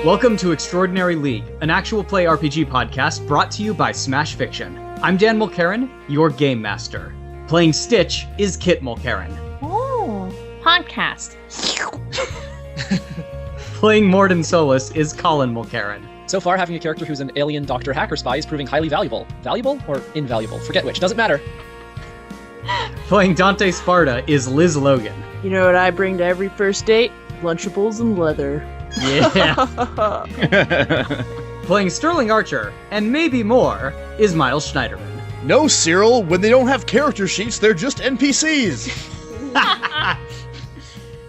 Welcome to Extraordinary League, an actual play RPG podcast brought to you by Smash Fiction. I'm Dan Mulkerin, your game master. Playing Stitch is Kit Mulkerin. Oh, podcast. Playing Mordin Solus is Colin Mulkerin. So far, having a character who's an alien doctor hacker spy is proving highly valuable. Valuable or invaluable? Forget which, doesn't matter. Playing Dante Sparta is Liz Logan. You know what I bring to every first date? Lunchables and leather. Yeah. Playing Sterling Archer, and maybe more, is Miles Schneiderman. No, Cyril, when they don't have character sheets, they're just NPCs.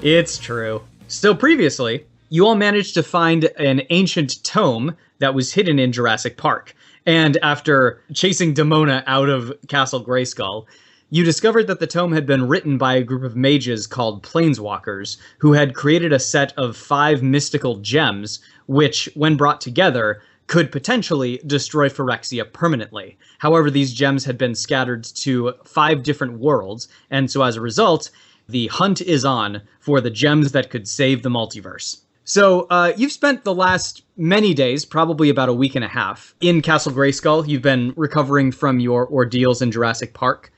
It's true. So previously, you all managed to find an ancient tome that was hidden in Jurassic Park. And after chasing Demona out of Castle Grayskull, you discovered that the tome had been written by a group of mages called Planeswalkers, who had created a set of 5 mystical gems, which, when brought together, could potentially destroy Phyrexia permanently. However, these gems had been scattered to 5 different worlds, and so as a result, the hunt is on for the gems that could save the multiverse. So, you've spent the last many days, probably about a week and a half, in Castle Grayskull. You've been recovering from your ordeals in Jurassic Park.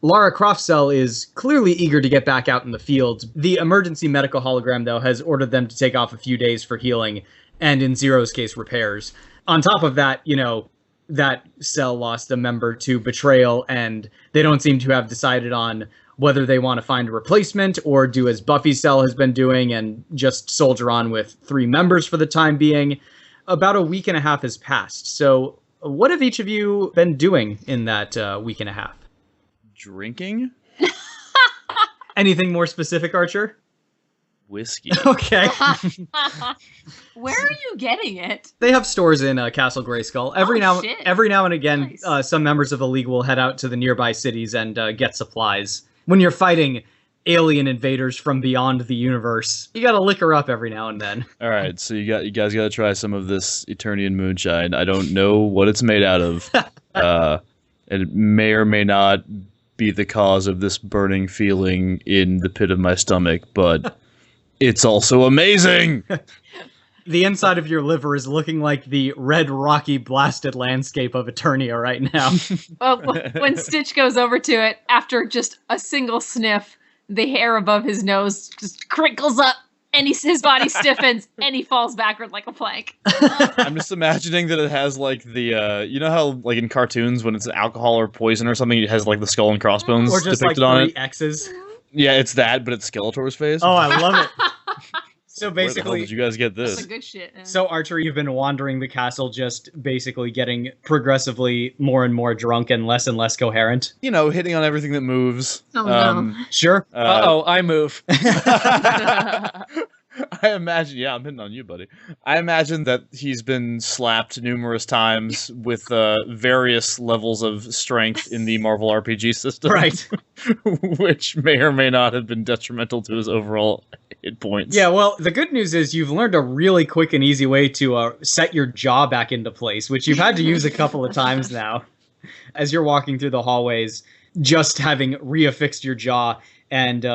Lara Croftcell is clearly eager to get back out in the field. The emergency medical hologram, though, has ordered them to take off a few days for healing, and in Zero's case, repairs. On top of that, that cell lost a member to betrayal, and they don't seem to have decided on whether they want to find a replacement or do as Buffy's cell has been doing and just soldier on with 3 members for the time being. About a week and a half has passed. So what have each of you been doing in that week and a half? Drinking? Anything more specific, Archer? Whiskey. Okay. Where are you getting it? They have stores in Castle Grayskull. Every now and again, Nice. Some members of the League will head out to the nearby cities and get supplies. When you're fighting alien invaders from beyond the universe, you gotta liquor up every now and then. All right, so you guys got to try some of this Eternian moonshine. I don't know what it's made out of. It may or may not be the cause of this burning feeling in the pit of my stomach, but it's also amazing. The inside of your liver is looking like the red, rocky, blasted landscape of Eternia right now. Well, when Stitch goes over to it, after just a single sniff, the hair above his nose just crinkles up, and his body stiffens, and he falls backward like a plank. I'm just imagining that it has like the, you know how like in cartoons when it's alcohol or poison or something, it has like the skull and crossbones Or just depicted like on 3 it? X's. Yeah, it's that, but it's Skeletor's face. Oh, I love it. So Where the hell basically, did you guys get That's this? a good shit. Yeah. so Archer, you've been wandering the castle, just basically getting progressively more and more drunk and less coherent. You know, hitting on everything that moves. Oh, no. Sure. Uh-oh, I move. I imagine, yeah, I'm hitting on you, buddy. I imagine that he's been slapped numerous times with various levels of strength in the Marvel RPG system. Right. Which may or may not have been detrimental to his overall hit points. Yeah, well, the good news is you've learned a really quick and easy way to set your jaw back into place, which you've had to use a couple of times now. As you're walking through the hallways, just having reaffixed your jaw and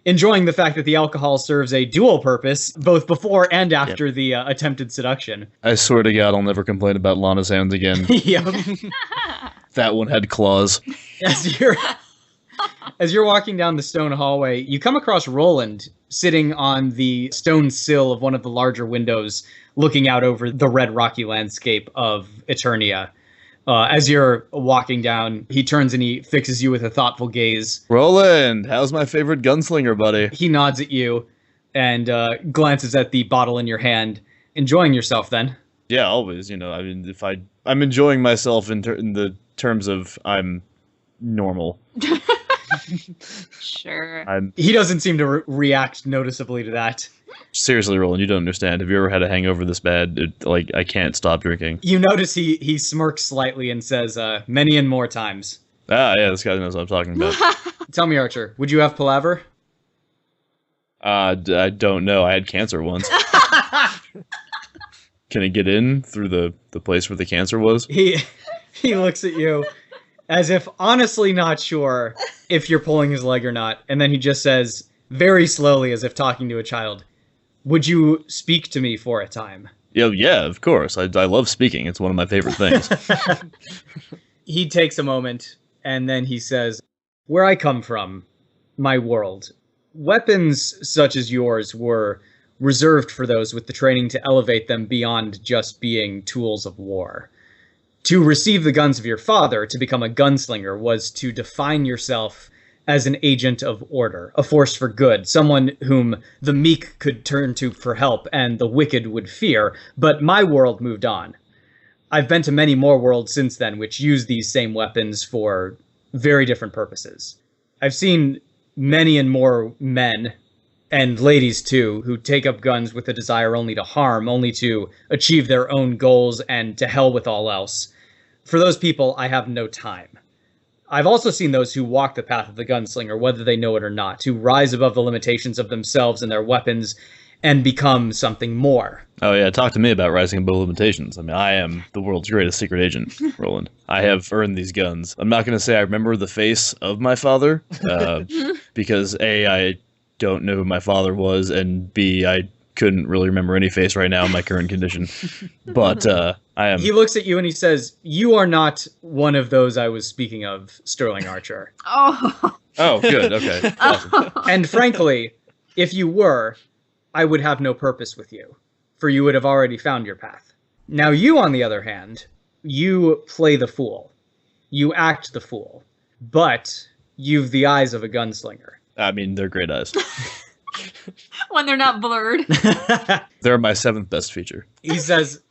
enjoying the fact that the alcohol serves a dual purpose, both before and after the attempted seduction. I swear to God, I'll never complain about Lana's hands again. Yep. That one had claws. As you're walking down the stone hallway, you come across Roland sitting on the stone sill of one of the larger windows, looking out over the red rocky landscape of Eternia. As you're walking down, he turns and he fixes you with a thoughtful gaze. Roland, how's my favorite gunslinger, buddy? He nods at you and glances at the bottle in your hand. Enjoying yourself, then? Yeah, always. You know, I mean, if I'm enjoying myself in the terms of I'm normal. Sure. He doesn't seem to react noticeably to that. Seriously, Roland, you don't understand. Have you ever had a hangover this bad? I can't stop drinking. You notice he smirks slightly and says, many and more times. Ah, yeah, this guy knows what I'm talking about. Tell me, Archer, would you have palaver? I don't know. I had cancer once. Can I get in through the place where the cancer was? He looks at you as if honestly not sure if you're pulling his leg or not, and then he just says, very slowly as if talking to a child, would you speak to me for a time? Yeah, of course. I love speaking. It's one of my favorite things. He takes a moment, and then he says, "Where I come from, my world, weapons such as yours were reserved for those with the training to elevate them beyond just being tools of war. To receive the guns of your father, to become a gunslinger, was to define yourself as an agent of order, a force for good, someone whom the meek could turn to for help and the wicked would fear. But my world moved on. I've been to many more worlds since then which use these same weapons for very different purposes. I've seen many and more men, and ladies too, who take up guns with a desire only to harm, only to achieve their own goals, and to hell with all else. For those people, I have no time. I've also seen those who walk the path of the gunslinger, whether they know it or not, who rise above the limitations of themselves and their weapons and become something more." Oh yeah, talk to me about rising above limitations. I mean, I am the world's greatest secret agent, Roland. I have earned these guns. I'm not going to say I remember the face of my father, because A, I don't know who my father was, and B, I couldn't really remember any face right now in my current condition. But I am... He looks at you and he says, "You are not one of those I was speaking of, Sterling Archer." Oh. Oh, good, okay. Awesome. And frankly, if you were, I would have no purpose with you, for you would have already found your path. Now you, on the other hand, you play the fool. You act the fool. But you've the eyes of a gunslinger. I mean, they're great eyes. When they're not blurred. They're my 7th best feature. He says,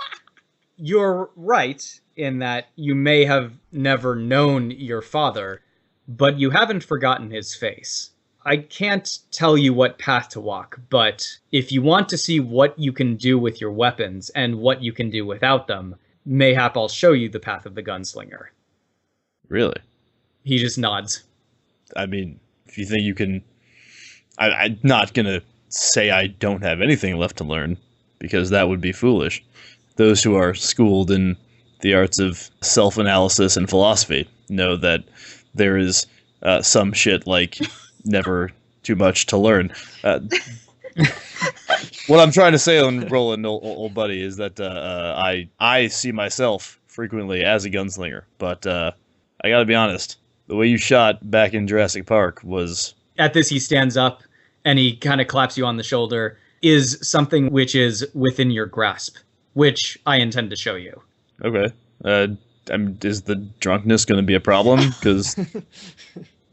"You're right in that you may have never known your father, but you haven't forgotten his face. I can't tell you what path to walk, but if you want to see what you can do with your weapons and what you can do without them, mayhap I'll show you the path of the gunslinger." Really? He just nods. I mean, if you think you can... I'm not going to say I don't have anything left to learn, because that would be foolish. Those who are schooled in the arts of self-analysis and philosophy know that there is some shit like never too much to learn. What I'm trying to say on Roland, old buddy, is that I see myself frequently as a gunslinger, but I gotta be honest, the way you shot back in Jurassic Park was... At this, he stands up and he kind of claps you on the shoulder, "is something which is within your grasp, which I intend to show you." Okay. Is the drunkenness going to be a problem? Because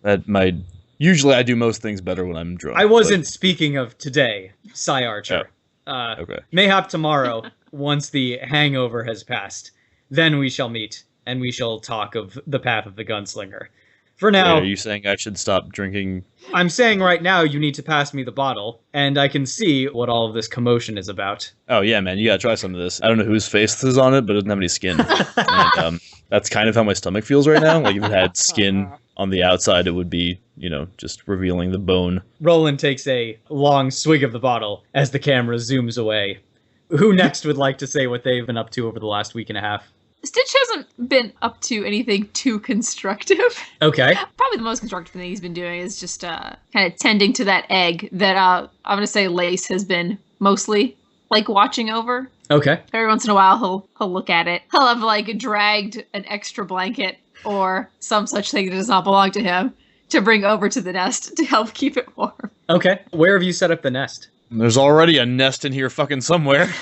that might... Usually I do most things better when I'm drunk. I wasn't speaking of today, Psy Archer. Okay. Mayhap tomorrow, once the hangover has passed, then we shall meet, and we shall talk of the path of the gunslinger. For now... Wait, are you saying I should stop drinking? I'm saying right now you need to pass me the bottle, and I can see what all of this commotion is about. Oh yeah, man, you gotta try some of this. I don't know whose face is on it, but it doesn't have any skin. And, that's kind of how my stomach feels right now. Like if it had skin on the outside, it would be, just revealing the bone. Roland takes a long swig of the bottle as the camera zooms away. Who next would like to say what they've been up to over the last week and a half? Stitch hasn't been up to anything too constructive. Okay. Probably the most constructive thing he's been doing is just kind of tending to that egg that I'm going to say Lace has been mostly watching over. Okay. Every once in a while he'll look at it. He'll have dragged an extra blanket or some such thing that does not belong to him to bring over to the nest to help keep it warm. Okay. Where have you set up the nest? There's already a nest in here fucking somewhere.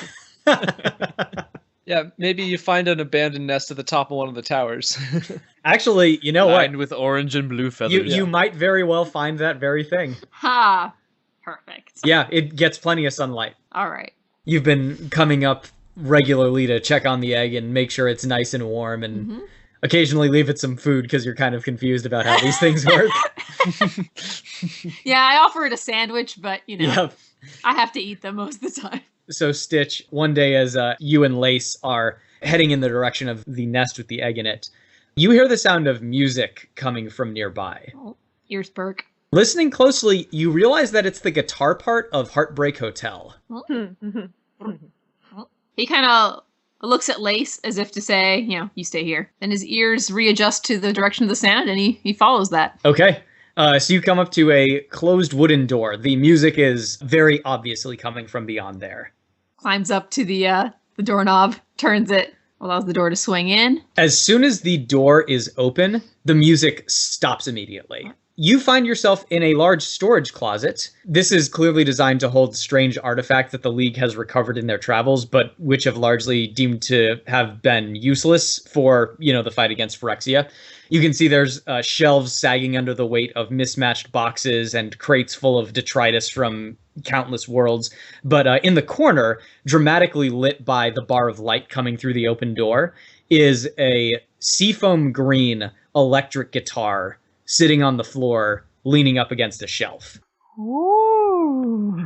Yeah, maybe you find an abandoned nest at the top of one of the towers. Actually, you know what? Lined with orange and blue feathers. You might very well find that very thing. Ha! Perfect. Yeah, it gets plenty of sunlight. All right. You've been coming up regularly to check on the egg and make sure it's nice and warm, and occasionally leave it some food because you're kind of confused about how these things work. Yeah, I offer it a sandwich, but, Yep. I have to eat them most of the time. So Stitch, one day as you and Lace are heading in the direction of the nest with the egg in it, you hear the sound of music coming from nearby. Oh, ears perk. Listening closely, you realize that it's the guitar part of Heartbreak Hotel. He kind of looks at Lace as if to say, you stay here. Then his ears readjust to the direction of the sound, and he follows that. Okay. So you come up to a closed wooden door. The music is very obviously coming from beyond there. Climbs up to the the doorknob, turns it, allows the door to swing in. As soon as the door is open, the music stops immediately. You find yourself in a large storage closet. This is clearly designed to hold strange artifacts that the League has recovered in their travels, but which have largely deemed to have been useless for, the fight against Phyrexia. You can see there's shelves sagging under the weight of mismatched boxes and crates full of detritus from countless worlds. But in the corner, dramatically lit by the bar of light coming through the open door, is a seafoam green electric guitar sitting on the floor, leaning up against a shelf. Ooh.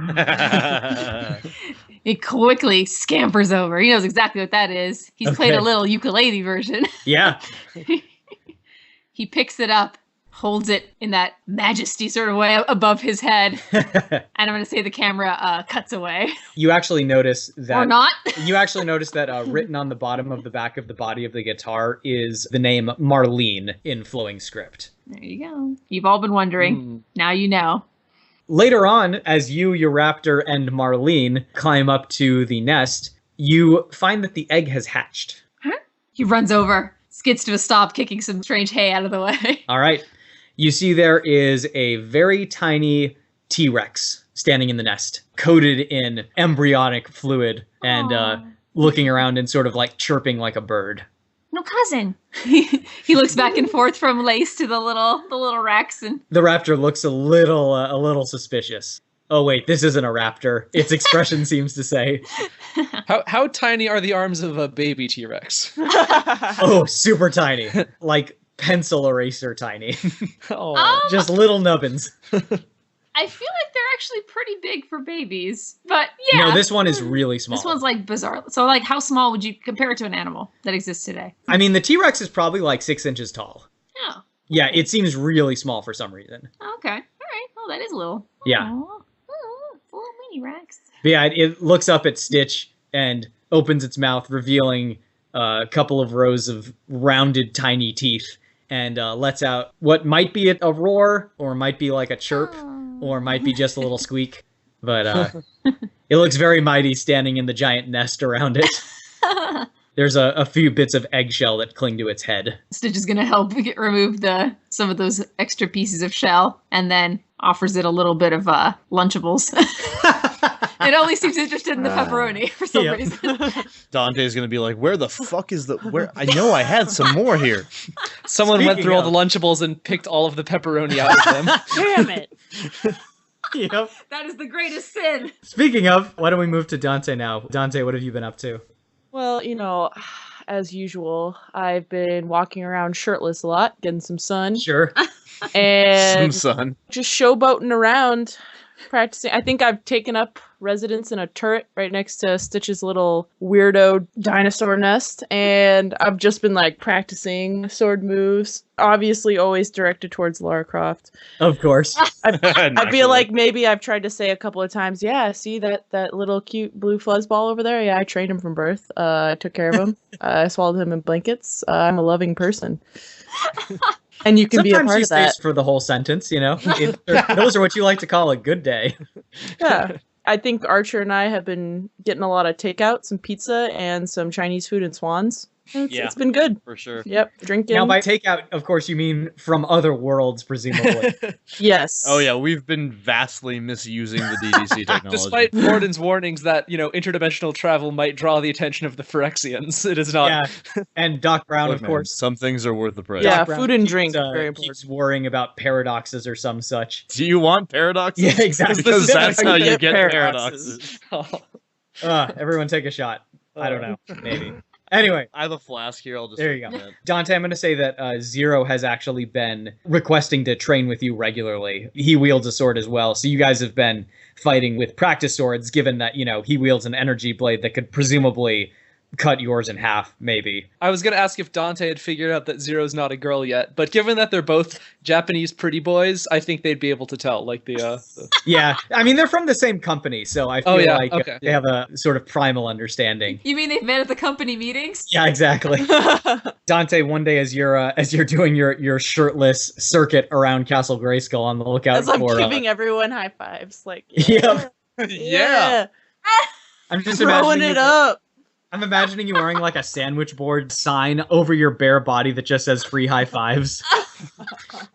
He quickly scampers over. He knows exactly what that is. He's played a little ukulele version. Yeah. He picks it up, holds it in that majesty sort of way above his head. And I'm going to say the camera cuts away. You actually notice that... Or not. You actually notice that written on the bottom of the back of the body of the guitar is the name Marlene in flowing script. There you go. You've all been wondering. Now you know. Later on, as you, your raptor, and Marlene climb up to the nest, you find that the egg has hatched. Huh? He runs over, skids to a stop, kicking some strange hay out of the way. All right. You see there is a very tiny T-Rex standing in the nest, coated in embryonic fluid and looking around and sort of like chirping like a bird. No, cousin. He looks back and forth from Lace to the little Rex, and the raptor looks a little suspicious. Oh wait, this isn't a raptor. Its expression seems to say. How tiny are the arms of a baby T-Rex? Oh, super tiny, like pencil eraser tiny. Just little nubbins. I feel like they're actually pretty big for babies, but yeah. No, this one is really small. This one's like bizarre. So like how small would you compare it to an animal that exists today? I mean, the T-Rex is probably like 6 inches tall. Oh. Yeah, it seems really small for some reason. Okay. All right. Oh, that is a little. Yeah. Oh, it's a little mini Rex. But yeah, it looks up at Stitch and opens its mouth, revealing a couple of rows of rounded tiny teeth, and lets out what might be a roar, or might be like a chirp, or might be just a little squeak. But it looks very mighty standing in the giant nest around it. There's a few bits of eggshell that cling to its head. Stitch is going to help remove some of those extra pieces of shell, and then offers it a little bit of Lunchables. It only seems interested in the pepperoni for some reason. Dante's gonna be like, "Where the fuck is where? I know I had some more here." Someone went through all the Lunchables and picked all of the pepperoni out of them. Damn it. Yep. That is the greatest sin. Speaking of, why don't we move to Dante now? Dante, what have you been up to? Well, as usual, I've been walking around shirtless a lot, getting some sun. Sure. And Some sun. just showboating around, practicing. I think I've taken up residence in a turret right next to Stitch's little weirdo dinosaur nest, and I've just been practicing sword moves, obviously always directed towards Lara Croft. Of course. I feel like maybe I've tried to say a couple of times, yeah, see that little cute blue fuzzball over there? Yeah, I trained him from birth. I took care of him. I swallowed him in blankets. I'm a loving person. And you can Sometimes be a part of that. for the whole sentence, those are what you like to call a good day. Yeah. I think Archer and I have been getting a lot of takeout, some pizza, and some Chinese food and Swans. It's been good. For sure. Yep, drinking. Now, by takeout, of course, you mean from other worlds, presumably. Yes. Oh yeah, we've been vastly misusing the DDC technology. Despite Mordin's warnings that, interdimensional travel might draw the attention of the Phyrexians, it is not. Yeah, and Doc Brown, Look, of man, course. some things are worth the price. Yeah, Doc Brown food and keeps, drink, very important. keeps worrying about paradoxes or some such. Do you want paradoxes? Yeah, exactly. Because that's how you get paradoxes. paradoxes. Everyone take a shot. I don't know. Maybe. Anyway. I have a flask here. I'll just. There you go. Dante, I'm going to say that Zero has actually been requesting to train with you regularly. He wields a sword as well. So you guys have been fighting with practice swords, given that, he wields an energy blade that could presumably cut yours in half, maybe. I was going to ask if Dante had figured out that Zero's not a girl yet, but given that they're both Japanese pretty boys, I think they'd be able to tell. Yeah, I mean, they're from the same company, so I feel they have a sort of primal understanding. You mean they've met at the company meetings? Yeah, exactly. Dante, one day as you're doing your shirtless circuit around Castle Grayskull, on the lookout As I'm for giving everyone high fives, yeah. Yeah. I'm just throwing imagining it up. I'm imagining you wearing like a sandwich board sign over your bare body that just says free high fives.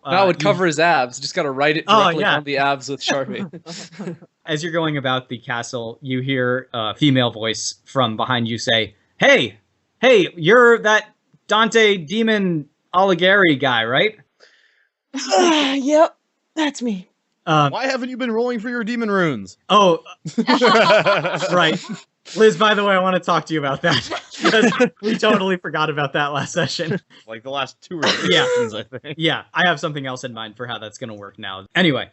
That would cover his abs. Just got to write it directly on the abs with Sharpie. As you're going about the castle, you hear a female voice from behind you say, Hey, you're that Dante demon Alighieri guy, right? Yep, that's me. Why haven't you been rolling for your demon runes? Oh, right. Liz, by the way, I want to talk to you about that. Because we totally forgot about that last session. Like the last 2 or 3 sessions, I think. Yeah, I have something else in mind for how that's going to work now. Anyway,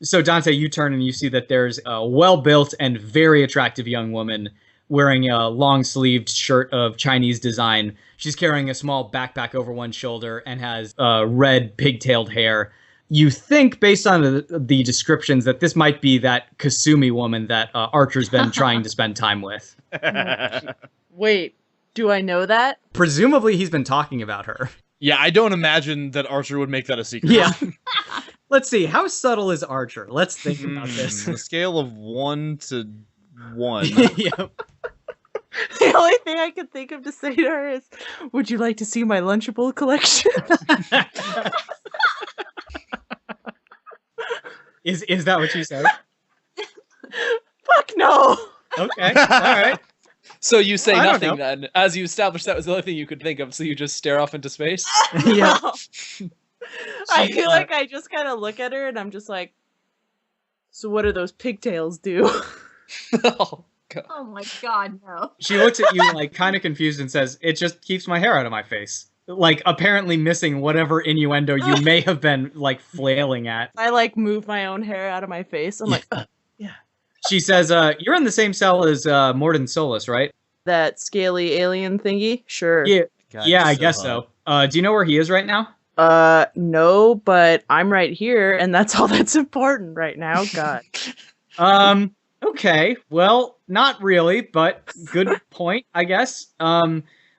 so Dante, you turn and you see that there's a well-built and very attractive young woman wearing a long-sleeved shirt of Chinese design. She's carrying a small backpack over one shoulder and has red pigtailed hair. You think, based on the descriptions, that this might be that Kasumi woman that Archer's been trying to spend time with. Wait, do I know that? Presumably, he's been talking about her. Yeah, I don't imagine that Archer would make that a secret. Yeah. Let's see. How subtle is Archer? Let's think about this. On a scale of 1 to 1. Yep. The only thing I could think of to say to her is, would you like to see my Lunchable collection? Is that what you said? Fuck no! Okay, all right. So you say I don't nothing then, as you established that was the only thing you could think of, so you just stare off into space? Yeah. I feel like I just kind of look at her and I'm just like, so what do those pigtails do? Oh, God. Oh my god, no. She looks at you like kind of confused and says, "It just keeps my hair out of my face." Like apparently missing whatever innuendo you may have been like flailing at. I like move my own hair out of my face. I'm like, yeah. She says, "You're in the same cell as Mordin Solus, right?" That scaly alien thingy? Sure. Yeah. God, Yeah, I so guess hot. so. Do you know where he is right now? No, but I'm right here, and that's all that's important right now. God. Okay. Well, not really, but good point, I guess.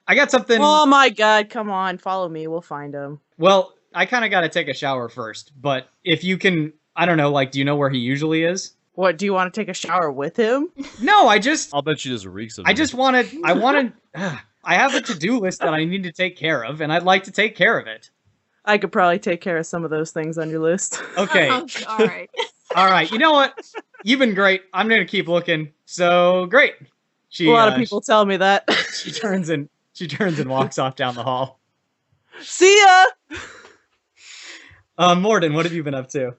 I got something. Oh my god, come on, follow me, we'll find him. Well, I kind of got to take a shower first, but if you can, I don't know, like, do you know where he usually is? What, do you want to take a shower with him? No, I'll bet she just reeks of I him. just wanted, I have a to-do list that I need to take care of, and I'd like to take care of it. I could probably take care of some of those things on your list. Okay. Oh, all right. All right. You know what? You've been great. I'm going to keep looking. So, great. A lot of people tell me that. She turns and walks off down the hall. See ya! Mordin, what have you been up to?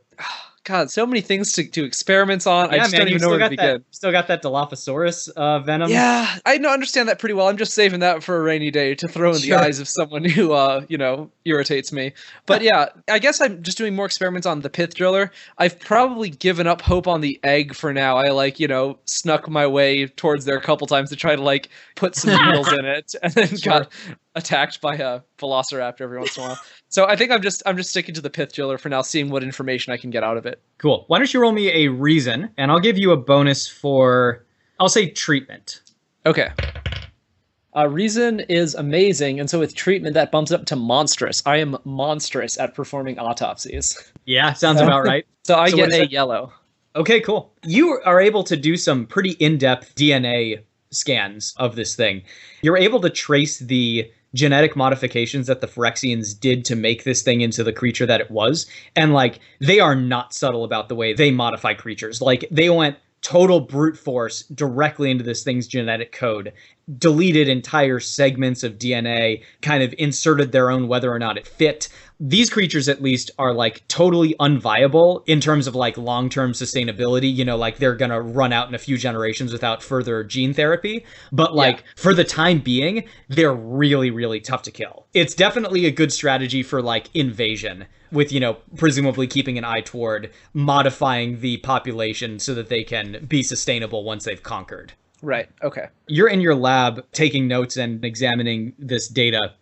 God, so many things to experiments on. I just don't even know where to begin. Still got that Dilophosaurus venom. Yeah, I understand that pretty well. I'm just saving that for a rainy day to throw in the eyes of someone who, irritates me. But yeah, I guess I'm just doing more experiments on the pith driller. I've probably given up hope on the egg for now. I snuck my way towards there a couple times to try to put some needles in it, and then got attacked by a velociraptor every once in a while. So I think I'm just sticking to the pith driller for now, seeing what information I can get out of it. Cool. Why don't you roll me a reason, and I'll give you a bonus for, I'll say treatment. Okay. Reason is amazing, and so with treatment, that bumps up to monstrous. I am monstrous at performing autopsies. Yeah, sounds about right. So I So get what is a it? yellow. Okay, cool. You are able to do some pretty in-depth DNA scans of this thing. You're able to trace the genetic modifications that the Phyrexians did to make this thing into the creature that it was. And they are not subtle about the way they modify creatures. They went total brute force directly into this thing's genetic code, deleted entire segments of DNA, kind of inserted their own whether or not it fit. These creatures, at least, are totally unviable in terms of long-term sustainability. They're gonna run out in a few generations without further gene therapy. But for the time being, they're really, really tough to kill. It's definitely a good strategy for invasion, with presumably keeping an eye toward modifying the population so that they can be sustainable once they've conquered. Right. Okay. You're in your lab taking notes and examining this data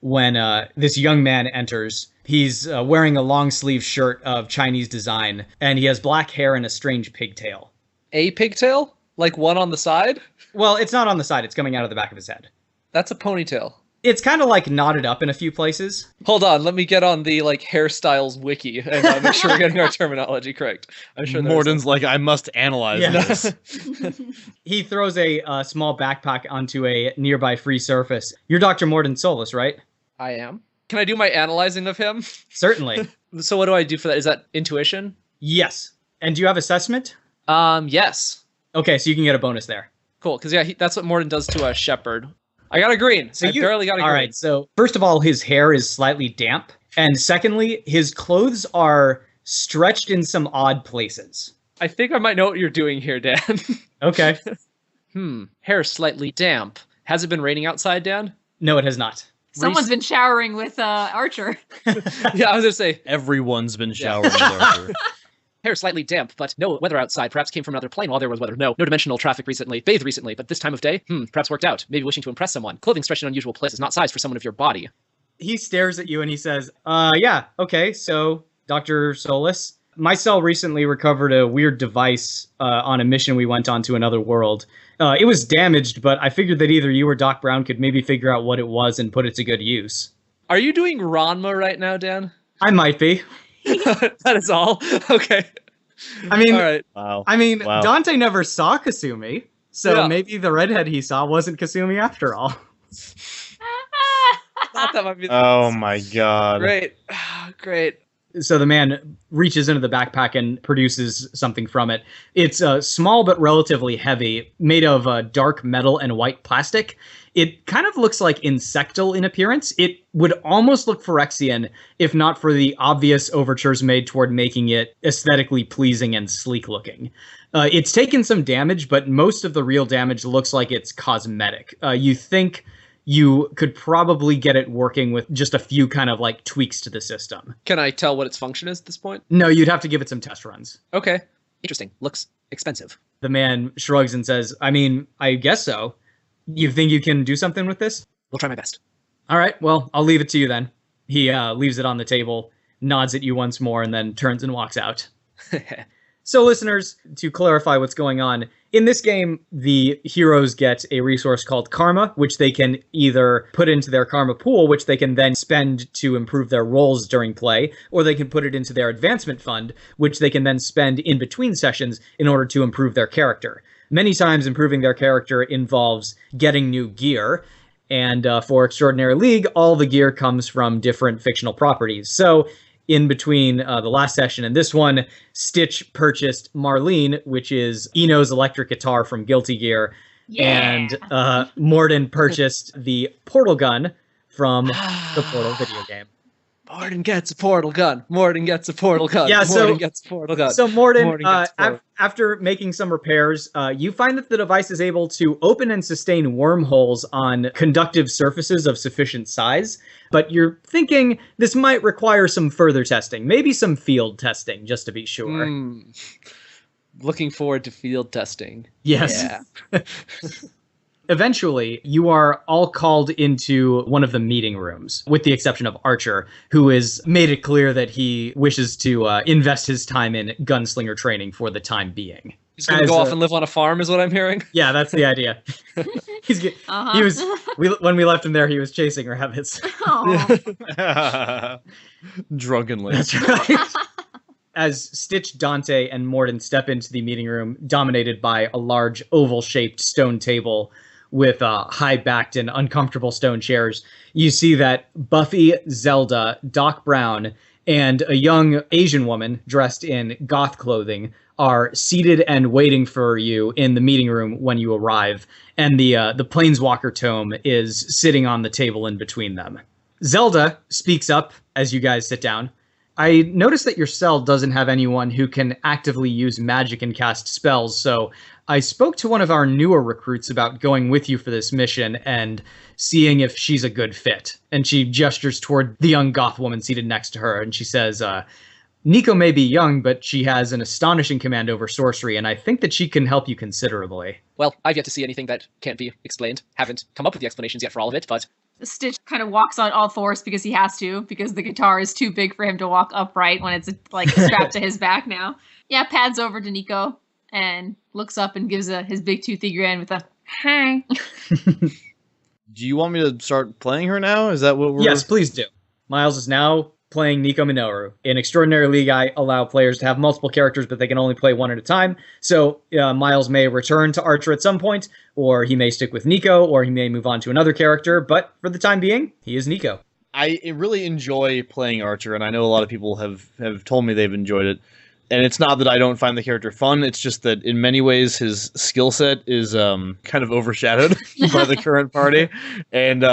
when this young man enters. He's wearing a long-sleeve shirt of Chinese design, and he has black hair and a strange pigtail. A pigtail? Like one on the side? Well, it's not on the side. It's coming out of the back of his head. That's a ponytail. It's kind of like knotted up in a few places. Hold on, let me get on the like hairstyles wiki and make sure we're getting our terminology correct. I'm sure Mordin's like, I must analyze this. He throws a small backpack onto a nearby free surface. You're Dr. Mordin Solus, right? I am. Can I do my analyzing of him? Certainly. So what do I do for that? Is that intuition? Yes. And do you have assessment? Yes. Okay, so you can get a bonus there. Cool, because yeah, that's what Mordin does to a shepherd. I got a green. So I barely got a green. All right, so first of all, his hair is slightly damp. And secondly, his clothes are stretched in some odd places. I think I might know what you're doing here, Dan. Okay. Hair slightly damp. Has it been raining outside, Dan? No, it has not. Someone's been showering with Archer. Yeah, I was going to say. Everyone's been showering with Archer. Hair slightly damp, but no weather outside. Perhaps came from another plane while there was weather. No dimensional traffic recently. Bathed recently, but this time of day, perhaps worked out. Maybe wishing to impress someone. Clothing stretched in unusual places, not sized for someone of your body. He stares at you and he says, yeah, okay, so, Dr. Solus, my cell recently recovered a weird device on a mission we went on to another world. It was damaged, but I figured that either you or Doc Brown could maybe figure out what it was and put it to good use. Are you doing Ranma right now, Dan? I might be. That is all? Okay. I mean, all right. Wow. I mean, Wow. Dante never saw Kasumi, so Yeah. maybe the redhead he saw wasn't Kasumi after all. Thought that might be Oh my god. Great. Great. So the man reaches into the backpack and produces something from it. It's small but relatively heavy, made of dark metal and white plastic. It kind of looks like insectal in appearance. It would almost look Phyrexian if not for the obvious overtures made toward making it aesthetically pleasing and sleek looking. It's taken some damage, but most of the real damage looks like it's cosmetic. You think you could probably get it working with just a few kind of like tweaks to the system. Can I tell what its function is at this point? No, you'd have to give it some test runs. Okay. Interesting. Looks expensive. The man shrugs and says, I mean, I guess so. You think you can do something with this? We'll try my best. All right, well, I'll leave it to you then. He leaves it on the table, nods at you once more, and then turns and walks out. So listeners, to clarify what's going on, in this game, the heroes get a resource called karma, which they can either put into their karma pool, which they can then spend to improve their roles during play, or they can put it into their advancement fund, which they can then spend in between sessions in order to improve their character. Many times improving their character involves getting new gear, and for Extraordinary League, all the gear comes from different fictional properties. So in between the last session and this one, Stitch purchased Marlene, which is Eno's electric guitar from Guilty Gear, and Mordin purchased the portal gun from the Portal video game. Mordin gets a portal gun. Mordin gets a portal gun. Yeah, so- Mordin gets a portal gun. So Mordin, Mordin gets portal. after making some repairs, you find that the device is able to open and sustain wormholes on conductive surfaces of sufficient size, but you're thinking this might require some further testing, maybe some field testing, just to be sure. Looking forward to field testing. Yes. Yeah. Eventually, you are all called into one of the meeting rooms, with the exception of Archer, who has made it clear that he wishes to invest his time in gunslinger training for the time being. He's going to go off and live on a farm, is what I'm hearing? Yeah, that's the idea. He was when we left him there, he was chasing rabbits. Drunkenly. That's right. As Stitch, Dante, and Mordin step into the meeting room, dominated by a large oval-shaped stone table with high-backed and uncomfortable stone chairs, you see that Buffy, Zelda, Doc Brown, and a young Asian woman dressed in goth clothing are seated and waiting for you in the meeting room when you arrive, and the Planeswalker tome is sitting on the table in between them. Zelda speaks up as you guys sit down. I noticed that your cell doesn't have anyone who can actively use magic and cast spells, so I spoke to one of our newer recruits about going with you for this mission and seeing if she's a good fit. And she gestures toward the young goth woman seated next to her, and she says, Nico may be young, but she has an astonishing command over sorcery, and I think that she can help you considerably. Well, I've yet to see anything that can't be explained. Haven't come up with the explanations yet for all of it, but... Stitch kind of walks on all fours because he has to, because the guitar is too big for him to walk upright when it's like strapped to his back now. Yeah, pads over to Nico and looks up and gives his big toothy grin with a hi. Do you want me to start playing her now? Is that what we're... Yes, please do. Miles is now playing Nico Minoru. In Extraordinary League, I allow players to have multiple characters, but they can only play one at a time. So Miles may return to Archer at some point, or he may stick with Nico, or he may move on to another character. But for the time being, he is Nico. I really enjoy playing Archer, and I know a lot of people have told me they've enjoyed it. And it's not that I don't find the character fun, it's just that in many ways his skill set is kind of overshadowed by the current party. And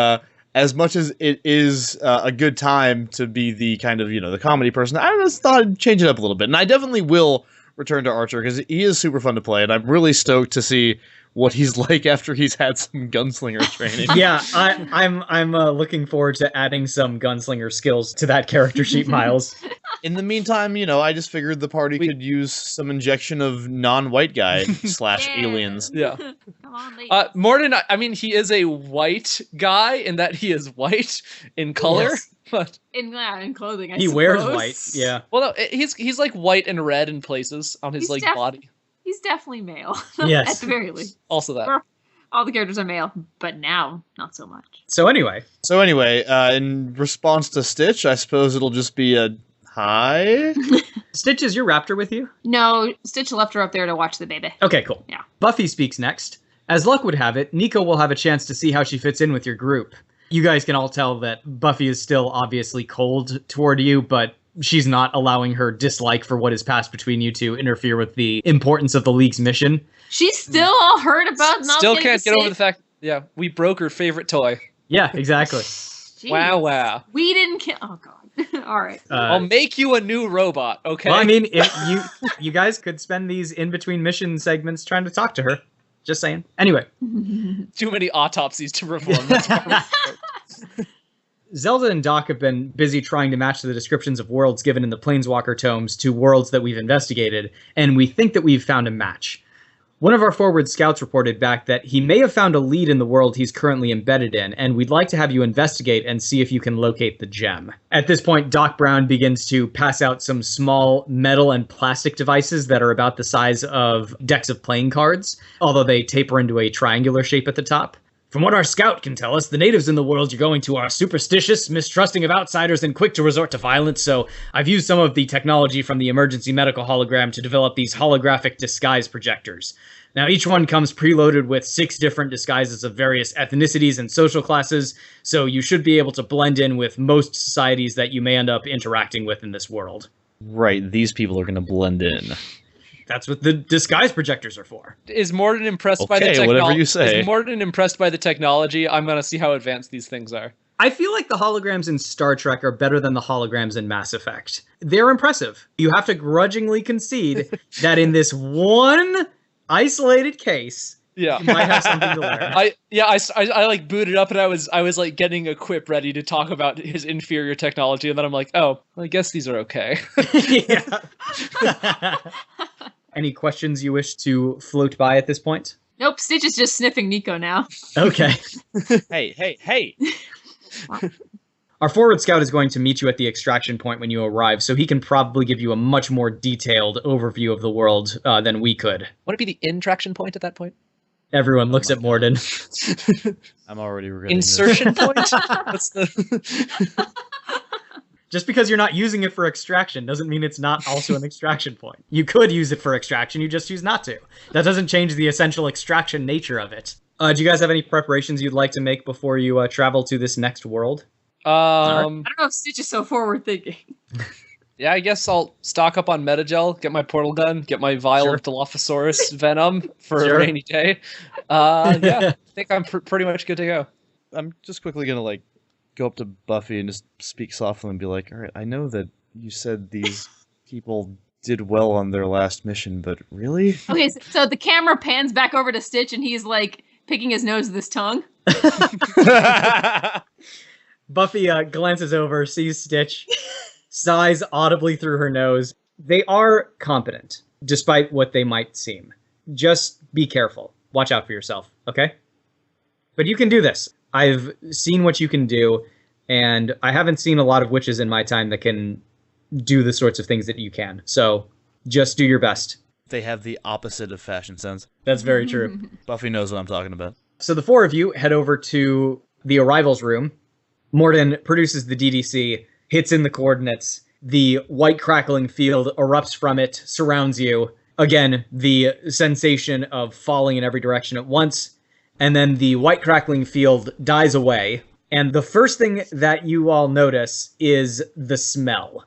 as much as it is a good time to be the kind of, the comedy person, I just thought I'd change it up a little bit. And I definitely will return to Archer, because he is super fun to play, and I'm really stoked to see what he's like after he's had some gunslinger training. Yeah, I'm looking forward to adding some gunslinger skills to that character sheet, Miles. In the meantime, I just figured the party could use some injection of non-white guy / aliens. Yeah. Come on, ladies. Mordin, I mean, he is a white guy in that he is white in color. Yes. But in clothing, I He suppose. wears white, yeah. well, no, he's like white and red in places on his He's body. He's definitely male. Yes. At the very least. Also that. All the characters are male, but now, not so much. So anyway, in response to Stitch, I suppose it'll just be a hi. Stitch, is your raptor with you? No, Stitch left her up there to watch the baby. Okay, cool. Yeah. Buffy speaks next. As luck would have it, Nico will have a chance to see how she fits in with your group. You guys can all tell that Buffy is still obviously cold toward you, but she's not allowing her dislike for what has passed between you to interfere with the importance of the League's mission. She's still all hurt about not Still getting can't to get over save- the fact, we broke her favorite toy. Yeah, exactly. Jeez. Wow. We didn't kill. Oh god. All right. I'll make you a new robot, okay? Well, I mean, if you guys could spend these in-between mission segments trying to talk to her. Just saying. Anyway. Too many autopsies to perform. That's part of Zelda and Doc have been busy trying to match the descriptions of worlds given in the Planeswalker tomes to worlds that we've investigated, and we think that we've found a match. One of our forward scouts reported back that he may have found a lead in the world he's currently embedded in, and we'd like to have you investigate and see if you can locate the gem. At this point, Doc Brown begins to pass out some small metal and plastic devices that are about the size of decks of playing cards, although they taper into a triangular shape at the top. From what our scout can tell us, the natives in the world you're going to are superstitious, mistrusting of outsiders, and quick to resort to violence, so I've used some of the technology from the emergency medical hologram to develop these holographic disguise projectors. Now, each one comes preloaded with 6 different disguises of various ethnicities and social classes, so you should be able to blend in with most societies that you may end up interacting with in this world. Right, these people are going to blend in. That's what the disguise projectors are for. Is Mordin impressed by the Okay, technology? whatever you say. Is Mordin impressed by the technology? I'm going to see how advanced these things are. I feel like the holograms in Star Trek are better than the holograms in Mass Effect. They're impressive. You have to grudgingly concede that in this one isolated case, Yeah. you might have something to learn. I like booted up and I was like getting a quip ready to talk about his inferior technology, and then I'm like, oh, well, I guess these are okay. Yeah. Any questions you wish to float by at this point? Nope, Stitch is just sniffing Nico now. Okay. Hey. Our forward scout is going to meet you at the extraction point when you arrive, so he can probably give you a much more detailed overview of the world than we could. Would it be the intraction point at that point? Everyone looks at Mordin. I'm already regretting Insertion point? What's the... Just because you're not using it for extraction doesn't mean it's not also an extraction point. You could use it for extraction, you just choose not to. That doesn't change the essential extraction nature of it. Do you guys have any preparations you'd like to make before you travel to this next world? I don't know if Stitch is so forward thinking. Yeah, I guess I'll stock up on Metagel, get my portal gun, get my vial of Dilophosaurus venom for a rainy day. Yeah, I think I'm pretty much good to go. I'm just quickly going to go up to Buffy and just speak softly and be like, all right, I know that you said these people did well on their last mission, but really? Okay, so the camera pans back over to Stitch and he's like picking his nose with his tongue. Buffy glances over, sees Stitch, sighs audibly through her nose. They are competent, despite what they might seem. Just be careful. Watch out for yourself, okay? But you can do this. I've seen what you can do, and I haven't seen a lot of witches in my time that can do the sorts of things that you can. So just do your best. They have the opposite of fashion sense. That's very true. Buffy knows what I'm talking about. So the 4 of you head over to the arrivals room. Mordin produces the DDC, hits in the coordinates. The white crackling field erupts from it, surrounds you. Again, the sensation of falling in every direction at once. And then the white crackling field dies away. And the first thing that you all notice is the smell.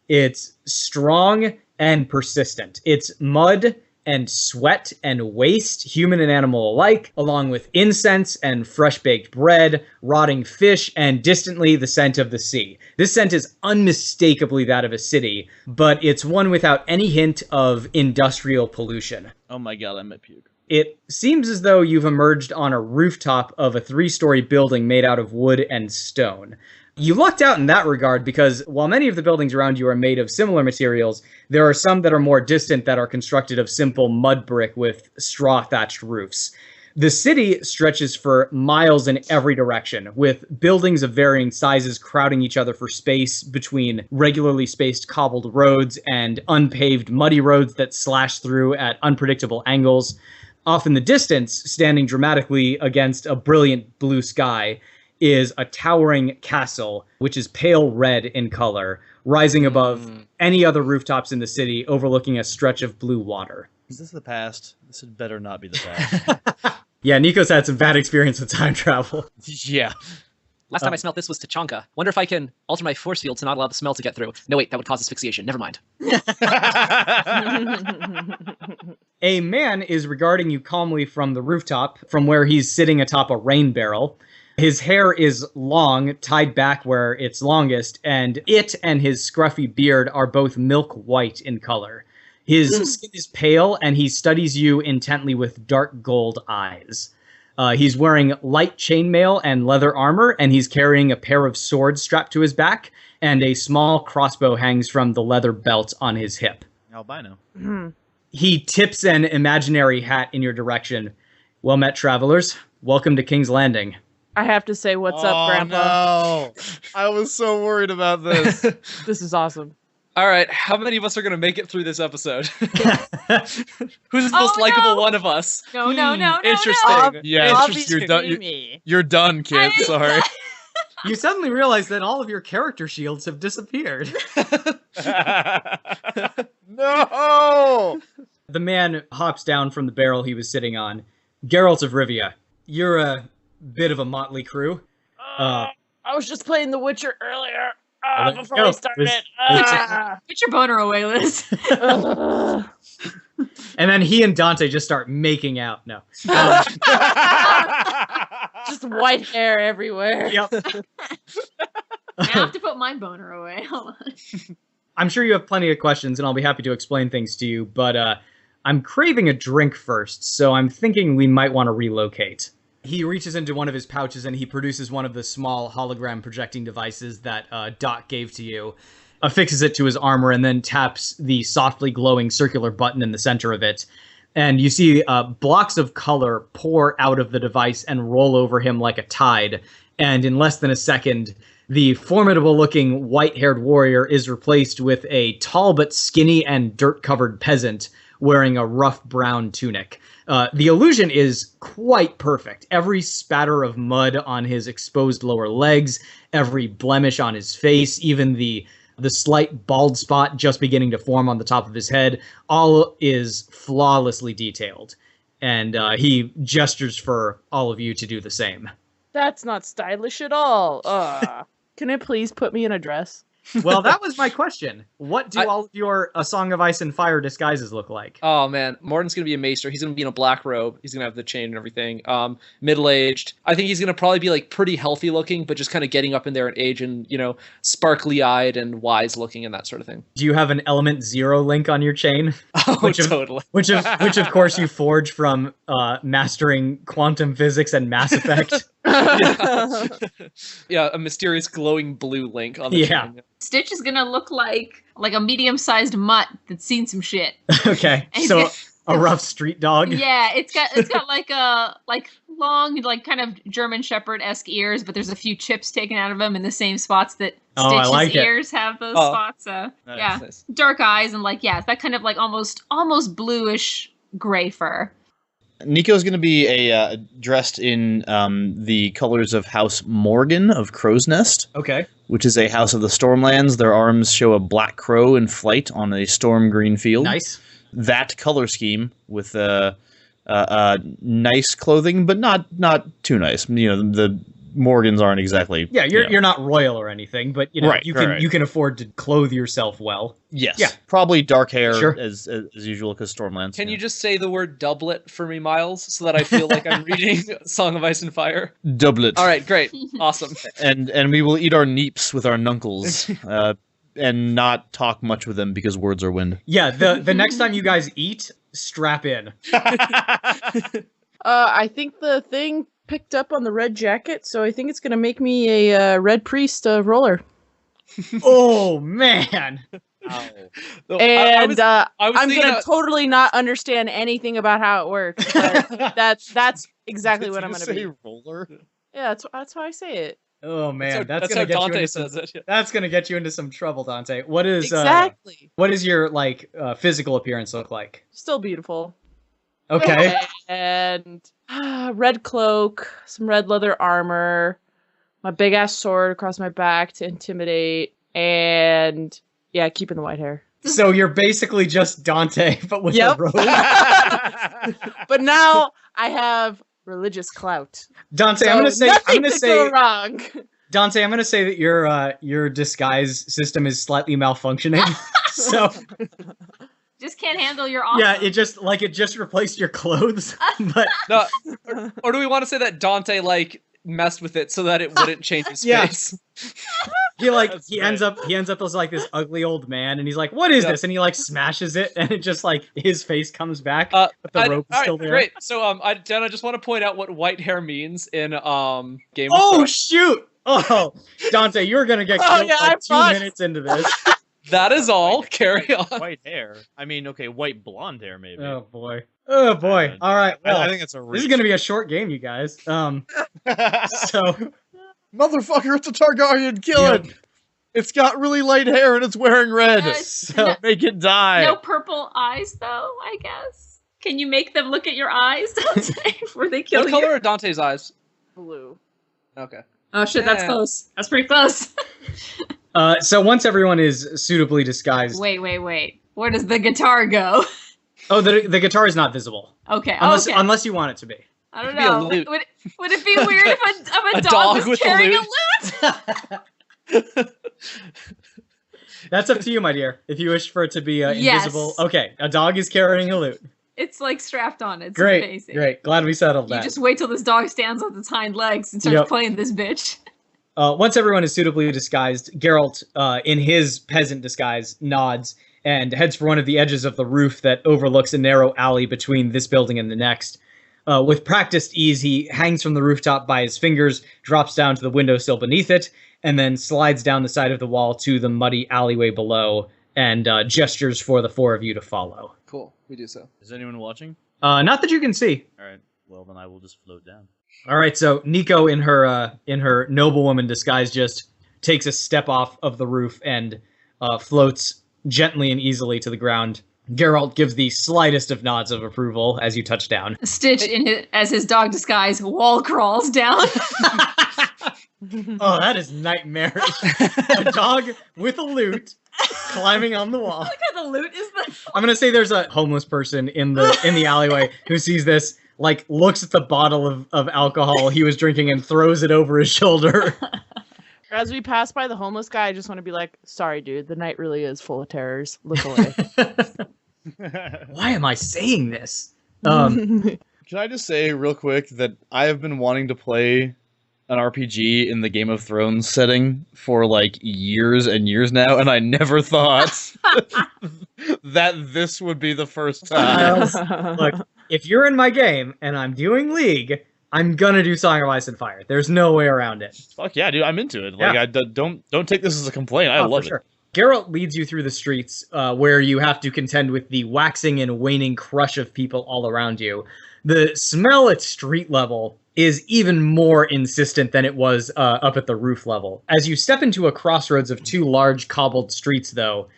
It's strong and persistent. It's mud and sweat and waste, human and animal alike, along with incense and fresh-baked bread, rotting fish, and distantly the scent of the sea. This scent is unmistakably that of a city, but it's one without any hint of industrial pollution. Oh my god, I might puke. It seems as though you've emerged on a rooftop of a 3-story building made out of wood and stone. You lucked out in that regard because while many of the buildings around you are made of similar materials, there are some that are more distant that are constructed of simple mud brick with straw-thatched roofs. The city stretches for miles in every direction, with buildings of varying sizes crowding each other for space between regularly spaced cobbled roads and unpaved muddy roads that slash through at unpredictable angles. Off in the distance, standing dramatically against a brilliant blue sky, is a towering castle, which is pale red in color, rising above any other rooftops in the city, overlooking a stretch of blue water. Is this the past? This had better not be the past. Yeah, Nico's had some bad experience with time travel. Yeah. Last time I smelled this was Tachanka. Wonder if I can alter my force field to not allow the smell to get through. No, wait, that would cause asphyxiation. Never mind. A man is regarding you calmly from the rooftop, from where he's sitting atop a rain barrel. His hair is long, tied back where it's longest, and it and his scruffy beard are both milk white in color. His skin is pale, and he studies you intently with dark gold eyes. He's wearing light chainmail and leather armor, and he's carrying a pair of swords strapped to his back, and a small crossbow hangs from the leather belt on his hip. Albino. He tips an imaginary hat in your direction. Well met, travelers. Welcome to King's Landing. I have to say, what's up, Grandpa? No. I was so worried about this. This is awesome. All right, how many of us are going to make it through this episode? Who's the most likable one of us? No. Interesting. Yeah, it's just, you're done, kid. Sorry. You suddenly realize that all of your character shields have disappeared. No! The man hops down from the barrel he was sitting on. Geralt of Rivia, you're a bit of a motley crew. I was just playing The Witcher earlier. Before go. we started. Get your boner away, Liz. And then he and Dante just start making out. No. Just white hair everywhere. Yep. I have to put my boner away. Hold on. I'm sure you have plenty of questions, and I'll be happy to explain things to you, but I'm craving a drink first, so I'm thinking we might want to relocate. He reaches into one of his pouches and he produces one of the small hologram projecting devices that Doc gave to you, affixes it to his armor, and then taps the softly glowing circular button in the center of it. And you see blocks of color pour out of the device and roll over him like a tide. And in less than a second, the formidable-looking white-haired warrior is replaced with a tall but skinny and dirt-covered peasant wearing a rough brown tunic. The illusion is quite perfect. Every spatter of mud on his exposed lower legs, every blemish on his face, even the slight bald spot just beginning to form on the top of his head, all is flawlessly detailed. And he gestures for all of you to do the same. That's not stylish at all. Can it please put me in a dress? Well, that was my question. What do all of your A Song of Ice and Fire disguises look like? Oh, man. Mordin's going to be a maester. He's going to be in a black robe. He's going to have the chain and everything. Middle-aged. I think he's going to probably be, like, pretty healthy looking, but just kind of getting up in there in age and, you know, sparkly-eyed and wise looking and that sort of thing. Do you have an Element Zero link on your chain? Oh, totally. Which of course, you forge from mastering quantum physics and Mass Effect. Yeah, a mysterious glowing blue link on the chain. Stitch is gonna look like a medium-sized mutt that's seen some shit. Okay, so a rough street dog. Yeah, it's got like long, like kind of German Shepherd-esque ears, but there's a few chips taken out of them in the same spots that Stitch's ears have those spots. Nice. Dark eyes and it's that kind of like almost bluish gray fur. Nico's going to be dressed in the colors of House Morgan of Crow's Nest, Okay. which is a house of the Stormlands. Their arms show a black crow in flight on a storm green field. Nice. That color scheme with nice clothing, but not too nice. You know, the Morgans aren't exactly. Yeah, you're not royal or anything, but you know Right, right. you can afford to clothe yourself well. Yes. Yeah. Probably dark hair Sure. as usual because Stormlands. Can you just say the word doublet for me, Miles, so that I feel like I'm reading Song of Ice and Fire? doublet? All right, great, awesome. And we will eat our neeps with our nunkles, and not talk much with them because words are wind. Yeah, the next time you guys eat, strap in. I think the thing picked up on the red jacket, so I think it's gonna make me a red priest roller. Oh man. No, And I was I'm thinking gonna totally not understand anything about how it works. But that's exactly what I'm gonna be. Roller. Yeah, that's how I say it. Oh man, that's how gonna get you Dante into some, says it. Yeah. that's gonna get you into some trouble, Dante. What is Exactly. what is your physical appearance look like? Still beautiful. Okay. And red cloak, some red leather armor, my big ass sword across my back to intimidate, and yeah, keeping the white hair. So you're basically just Dante, but with Yep. a robe. But now I have religious clout. Dante, So I'm gonna nothing say could go wrong. Dante, I'm gonna say that your disguise system is slightly malfunctioning. So Just can't handle your awesome. yeah, it just replaced your clothes. But No, or do we want to say that Dante like messed with it so that it wouldn't change his Yeah. face? he ends up as like this ugly old man, and he's like, "What is Yeah. this?" And he like smashes it, and it just like his face comes back, Uh, but the rope is all still right, there. great. So Jen, I just want to point out what white hair means in Game of Oh Thrones. shoot! Oh, Dante, you're gonna get Oh, killed yeah, I like 2 thought- minutes into this. That is all. Carry on. White hair. I mean, okay, white blonde hair maybe. Oh boy. Oh boy. All right. Well, I think that's a this is gonna be a short game, you guys. So Motherfucker, it's a Targaryen. Kill Yeah. it. It's got really light hair and it's wearing red. so Make it die. No purple eyes, though, I guess. Can you make them look at your eyes, Dante, before they kill What you? color are Dante's eyes? Blue. Okay. Oh shit, that's Yeah. close. That's pretty close. so once everyone is suitably disguised. Wait. Where does the guitar go? Oh, the guitar is not visible Okay, unless okay. unless you want it to be. I don't It'd be a know. lute. Would it be weird if a A dog dog was with a carrying a lute? lute? That's up to you, my dear. If you wish for it to be Yes. invisible. Okay, a dog is carrying a lute. It's like strapped on its Great, face. great. Glad we settled You that. just wait till this dog stands on its hind legs and starts Yep. playing this bitch. Once everyone is suitably disguised, Geralt, in his peasant disguise, nods and heads for one of the edges of the roof that overlooks a narrow alley between this building and the next. With practiced ease, he hangs from the rooftop by his fingers, drops down to the windowsill beneath it, and then slides down the side of the wall to the muddy alleyway below and gestures for the four of you to follow. Cool. We do so. Is anyone watching? Not that you can see. All right. Well, then I will just float down. All right, so Nico, in her noblewoman disguise, just takes a step off of the roof and floats gently and easily to the ground. Geralt gives the slightest of nods of approval as you touch down. Stitch, as his dog disguise, wall crawls down. Oh, that is nightmarish. A dog with a lute climbing on the wall. Look how the lute is the. I'm gonna say there's a homeless person in the alleyway who sees this, like looks at the bottle of alcohol he was drinking and throws it over his shoulder. As we pass by the homeless guy, I just want to be like, sorry, dude, the night really is full of terrors. Look away. Why am I saying this? Can I just say real quick that I have been wanting to play an RPG in the Game of Thrones setting for like years and years now, and I never thought that this would be the first time. Look, if you're in my game and I'm doing League, I'm gonna do Song of Ice and Fire. There's no way around it. Fuck yeah, dude, I'm into it. Like, Yeah. don't take this as a complaint. I love it. Geralt leads you through the streets where you have to contend with the waxing and waning crush of people all around you. The smell at street level is even more insistent than it was up at the roof level. As you step into a crossroads of two large cobbled streets, though,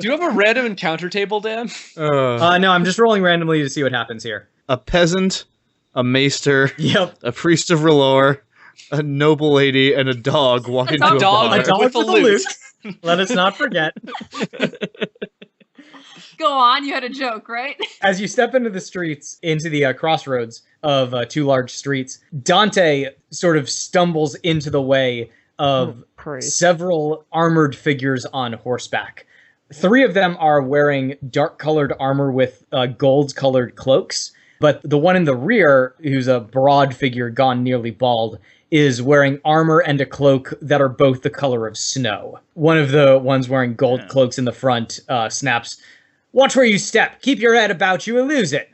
Do you have a random encounter table, Dan? No, I'm just rolling randomly to see what happens here. A peasant, a maester, Yep. a priest of R'hllor, a noble lady, and a dog walk into a dog bar. A dog with with a a lute. lute. Let us not forget. Go on, you had a joke, right? As you step into the streets, into the crossroads of two large streets, Dante sort of stumbles into the way of several armored figures on horseback. 3 of them are wearing dark-colored armor with gold-colored cloaks, but the one in the rear, who's a broad figure gone nearly bald, is wearing armor and a cloak that are both the color of snow. One of the ones wearing gold cloaks in the front snaps, "Watch where you step. Keep your head about you and lose it."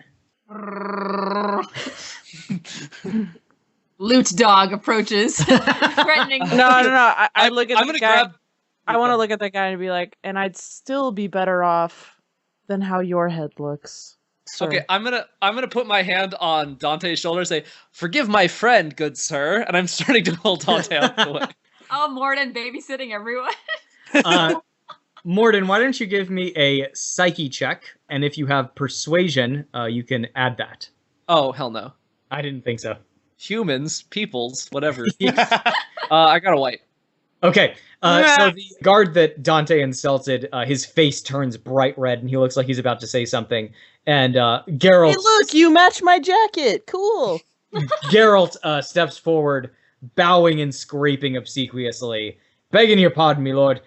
Loot dog approaches, threatening. No. I look at I'm the gonna guy. grab. I want to look at that guy and be like, and I'd still be better off than how your head looks. Sir. Okay, I'm gonna put my hand on Dante's shoulder and say, "Forgive my friend, good sir," and I'm starting to pull Dante out of the way. Oh, Mordin babysitting everyone. Mordin, why don't you give me a psyche check, and if you have persuasion, you can add that. Oh, hell no. I didn't think so. Humans, peoples, whatever. I got a white. Okay, so the guard that Dante insulted, his face turns bright red, and he looks like he's about to say something. And Geralt... Hey, look, you match my jacket. Cool. Geralt steps forward, bowing and scraping obsequiously. "Begging your pardon, my lord.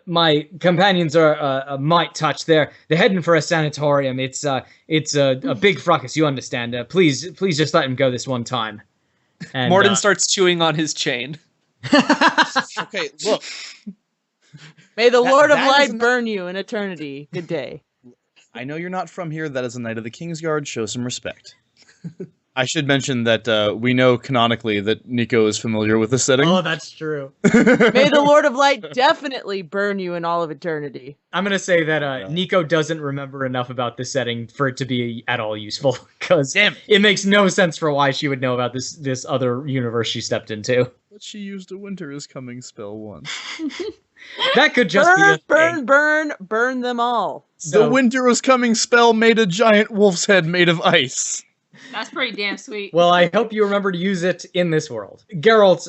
My companions are a mite touched. They're heading for a sanatorium. It's a big fracas, you understand. Please just let him go this one time." And, Mordin starts chewing on his chain. Okay, look. May the Lord of that Light isn't- burn you in eternity. Good day. I know you're not from here. That is a Knight of the Kingsguard. Show some respect. I should mention that we know canonically that Nico is familiar with the setting. Oh, that's true. May the Lord of Light definitely burn you in all of eternity. I'm going to say that Nico doesn't remember enough about this setting for it to be at all useful, because it makes no sense for why she would know about this other universe she stepped into. But she used a winter is coming spell once. That could just be a thing. Burn them all. So, The winter is coming spell made a giant wolf's head made of ice. That's pretty damn sweet. well, I hope you remember to use it in this world. Geralt's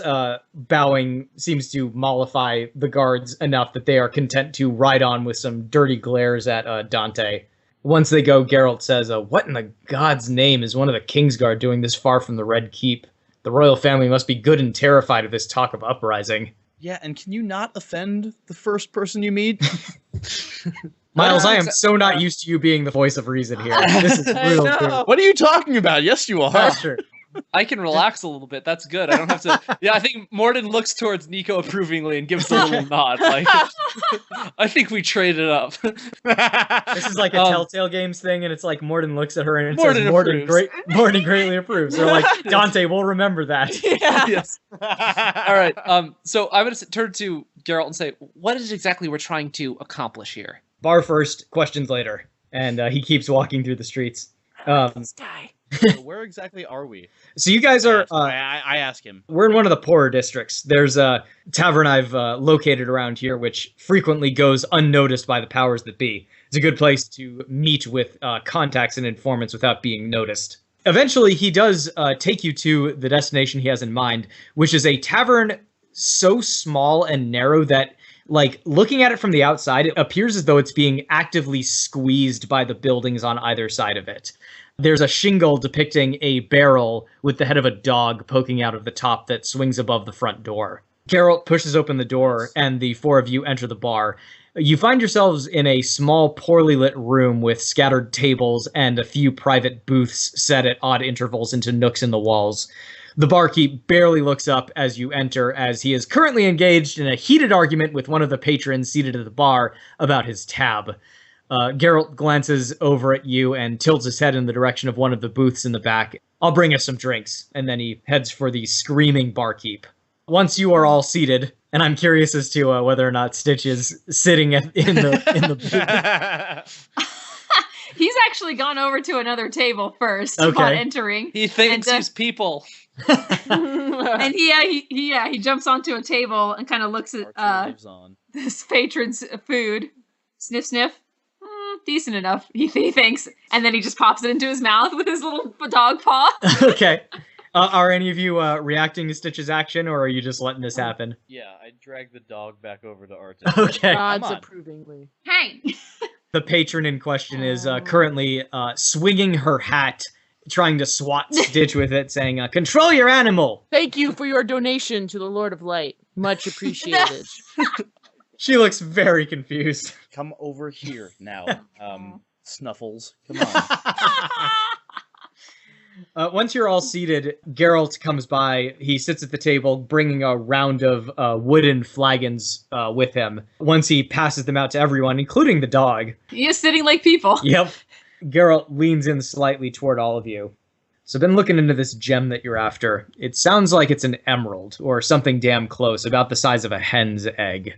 bowing seems to mollify the guards enough that they are content to ride on with some dirty glares at Dante. Once they go, Geralt says, "What in the God's name is one of the Kingsguard doing this far from the Red Keep? The royal family must be good and terrified of this talk of uprising." Yeah, and can you not offend the first person you meet? Miles, I am so not used to you being the voice of reason here. This is real. know. What are you talking about? Yes, you are. That's true. I can relax a little bit. That's good. I don't have to. Yeah, I think Mordin looks towards Nico approvingly and gives a little nod. Like, I think we traded up. This is like a Telltale Games thing, and it's like Mordin looks at her and it says, Mordin Mordin greatly approves. They're like, Dante, we'll remember that. Yeah. Yes. All right. So I'm going to turn to Geralt and say, what is it exactly we're trying to accomplish here? Bar first, questions later. And he keeps walking through the streets. This guy. So where exactly are we? So you guys are... I ask him. We're in one of the poorer districts. There's a tavern I've located around here, which frequently goes unnoticed by the powers that be. It's a good place to meet with contacts and informants without being noticed. Eventually, he does take you to the destination he has in mind, which is a tavern so small and narrow that, like, looking at it from the outside, it appears as though it's being actively squeezed by the buildings on either side of it. There's a shingle depicting a barrel with the head of a dog poking out of the top that swings above the front door. Geralt pushes open the door, and the 4 of you enter the bar. You find yourselves in a small, poorly lit room with scattered tables and a few private booths set at odd intervals into nooks in the walls. The barkeep barely looks up as you enter, as he is currently engaged in a heated argument with one of the patrons seated at the bar about his tab. Geralt glances over at you and tilts his head in the direction of one of the booths in the back. "I'll bring us some drinks," and then he heads for the screaming barkeep. Once you are all seated, and I'm curious as to whether or not Stitch is sitting in the booth. He's actually gone over to another table first Okay. upon entering. He thinks And, he's people. And he jumps onto a table and kind of looks at Archer lives on. this patron's food. Sniff, sniff. Decent enough, he thinks. And then he just pops it into his mouth with his little dog paw. Okay. Are any of you reacting to Stitch's action, or are you just letting this happen? Yeah, I drag the dog back over to Artis. Okay. Nods on. approvingly. Hey! The patron in question is currently swinging her hat, trying to swat Stitch with it, saying, "Control your animal!" Thank you for your donation to the Lord of Light. Much appreciated. She looks very confused. Come over here now, Snuffles. Come on. Once you're all seated, Geralt comes by. He sits at the table, bringing a round of wooden flagons with him. Once he passes them out to everyone, including the dog. He is sitting like people. Yep. Geralt leans in slightly toward all of you. So I've been looking into this gem that you're after. It sounds like it's an emerald, or something damn close, about the size of a hen's egg.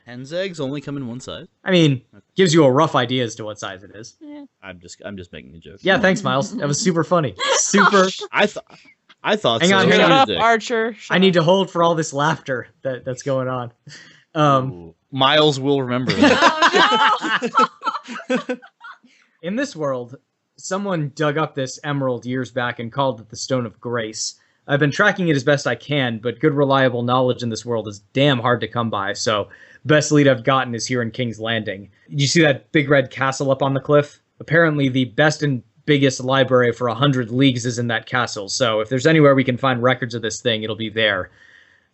Hen's eggs only come in one size. I mean, gives you a rough idea as to what size it is. I'm just making a joke. Yeah, thanks, Miles. That was super funny. Super. I thought Hang so. on, hang Shut on. up, Archer. Shut I need up. to hold for all this laughter that's going on. Ooh, Miles will remember that. Oh, no! In this world, someone dug up this emerald years back and called it the Stone of Grace. I've been tracking it as best I can, but good reliable knowledge in this world is damn hard to come by, so best lead I've gotten is here in King's Landing. Did you see that big red castle up on the cliff? Apparently the best and biggest library for 100 leagues is in that castle, so if there's anywhere we can find records of this thing, it'll be there.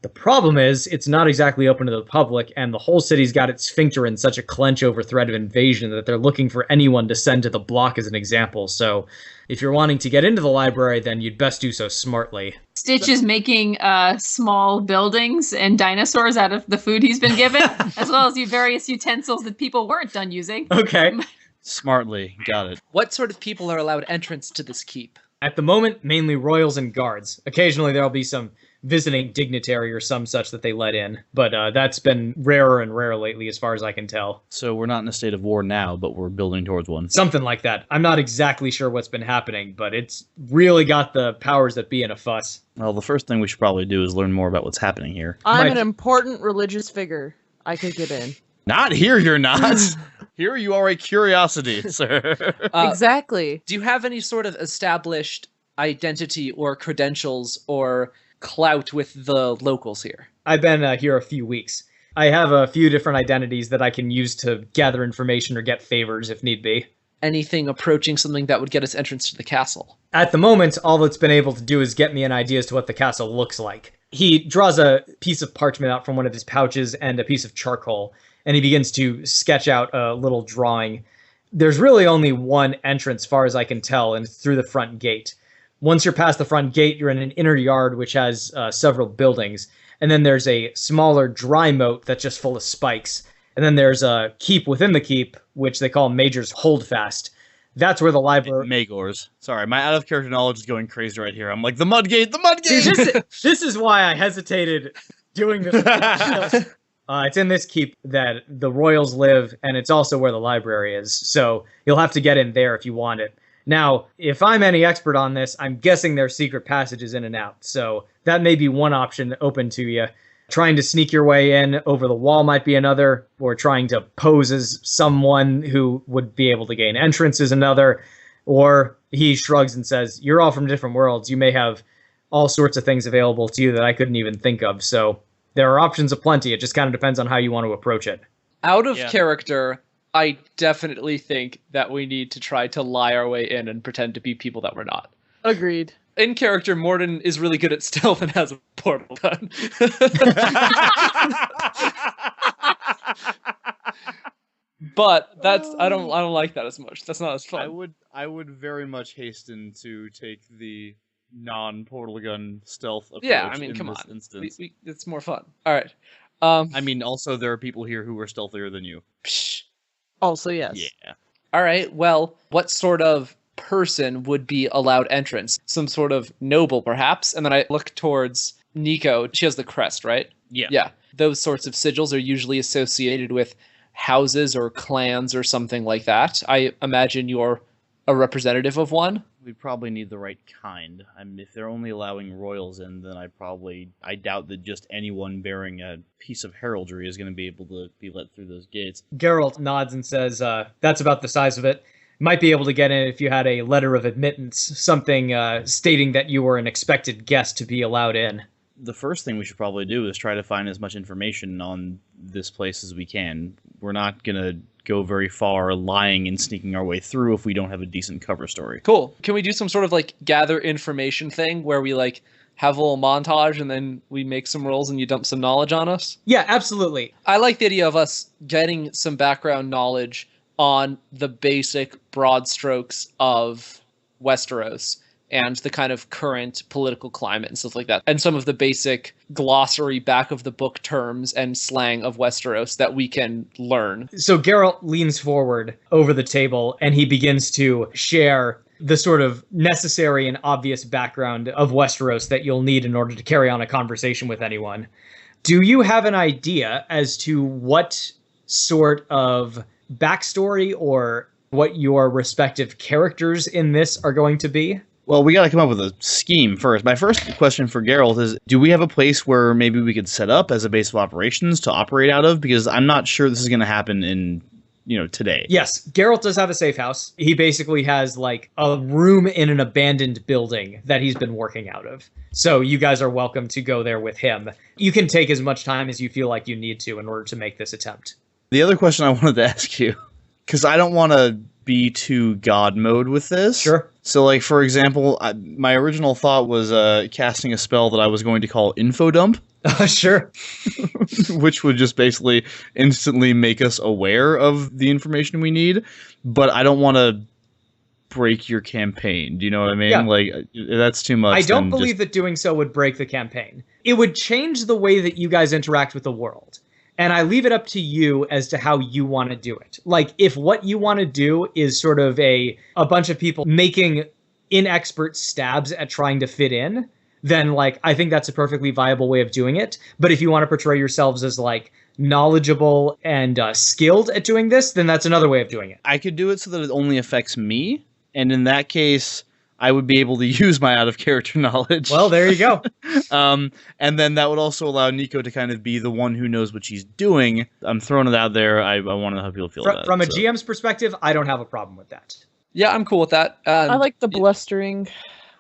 The problem is, it's not exactly open to the public, and the whole city's got its sphincter in such a clench over threat of invasion that they're looking for anyone to send to the block as an example, so if you're wanting to get into the library, then you'd best do so smartly. Stitch is making small buildings and dinosaurs out of the food he's been given, as well as the various utensils that people weren't done using. Okay. Smartly, got it. What sort of people are allowed entrance to this keep? At the moment, mainly royals and guards. Occasionally there'll be some visiting dignitary or some such that they let in, but that's been rarer and rarer lately as far as I can tell. So we're not in a state of war now, but we're building towards one. Something like that. I'm not exactly sure what's been happening, but it's really got the powers that be in a fuss. Well, the first thing we should probably do is learn more about what's happening here. I'm Mike. an important religious figure. I could get in. Not here, you're not. Here you are a curiosity, sir. Exactly. Do you have any sort of established identity or credentials or clout with the locals here? I've been here a few weeks. I have a few different identities that I can use to gather information or get favors if need be. Anything approaching something that would get us entrance to the castle? At the moment, all it's been able to do is get me an idea as to what the castle looks like. He draws a piece of parchment out from one of his pouches and a piece of charcoal, and he begins to sketch out a little drawing. There's really only one entrance, far as I can tell, and it's through the front gate. Once you're past the front gate, you're in an inner yard which has several buildings, and then there's a smaller dry moat that's just full of spikes. And then there's a keep within the keep, which they call Major's Holdfast. That's where the library... Magors. Sorry, my out-of-character knowledge is going crazy right here. I'm like, the Mudgate, the See, Mudgate! this is why I hesitated doing this. It's in this keep that the royals live, and it's also where the library is. So you'll have to get in there if you want it. Now, if I'm any expert on this, I'm guessing there's secret passages in and out. So that may be one option open to you. Trying to sneak your way in over the wall might be another, or trying to pose as someone who would be able to gain entrance is another. Or he shrugs and says, you're all from different worlds. You may have all sorts of things available to you that I couldn't even think of. So there are options aplenty. It just kind of depends on how you want to approach it. Out of character, I definitely think that we need to try to lie our way in and pretend to be people that we're not. Agreed. In character, Mordin is really good at stealth and has a portal gun. But that's I don't like that as much. That's not as fun. I would very much hasten to take the non-portal gun stealth approach. Yeah, I mean, in come this on. instance. It's more fun. All right. I mean, also there are people here who are stealthier than you. Psh. Also, yes. Yeah. All right. Well, what sort of person would be allowed entrance? Some sort of noble, perhaps? And then I look towards Nico. She has the crest, right? Yeah. Yeah. Those sorts of sigils are usually associated with houses or clans or something like that. I imagine you're a representative of one. We'd probably need the right kind. If they're only allowing royals in, then I doubt that just anyone bearing a piece of heraldry is going to be able to be let through those gates. Geralt nods and says, that's about the size of it. Might be able to get in if you had a letter of admittance, something stating that you were an expected guest to be allowed in. The first thing we should probably do is try to find as much information on this place as we can. We're not going to go very far lying and sneaking our way through if we don't have a decent cover story. Cool. Can we do some sort of like gather information thing where we like have a little montage and then we make some rolls and you dump some knowledge on us? Yeah, absolutely. I like the idea of us getting some background knowledge on the basic broad strokes of Westeros and the kind of current political climate and stuff like that. And some of the basic glossary back of the book terms and slang of Westeros that we can learn. So Geralt leans forward over the table and he begins to share the sort of necessary and obvious background of Westeros that you'll need in order to carry on a conversation with anyone. Do you have an idea as to what sort of backstory or what your respective characters in this are going to be? Well, we got to come up with a scheme first. My first question for Geralt is, do we have a place where maybe we could set up as a base of operations to operate out of? Because I'm not sure this is going to happen in, today. Yes, Geralt does have a safe house. He basically has like a room in an abandoned building that he's been working out of. So you guys are welcome to go there with him. You can take as much time as you feel like you need to in order to make this attempt. The other question I wanted to ask you, because I don't want to be too god mode with this. Sure. So, like, for example, my original thought was casting a spell that I was going to call Info Dump. Sure. Which would just basically instantly make us aware of the information we need. But I don't want to break your campaign. Do you know what I mean? Yeah. Like, that's too much. I don't believe that doing so would break the campaign. It would change the way that you guys interact with the world. And I leave it up to you as to how you want to do it. Like, if what you want to do is sort of a bunch of people making inexpert stabs at trying to fit in, then, like, I think that's a perfectly viable way of doing it. But if you want to portray yourselves as, like, knowledgeable and skilled at doing this, then that's another way of doing it. I could do it so that it only affects me. And in that case, I would be able to use my out-of-character knowledge. Well, there you go. And then that would also allow Nico to kind of be the one who knows what she's doing. I'm throwing it out there. I want to know how people feel about it. From a GM's perspective, I don't have a problem with that. Yeah, I'm cool with that. I like the blustering.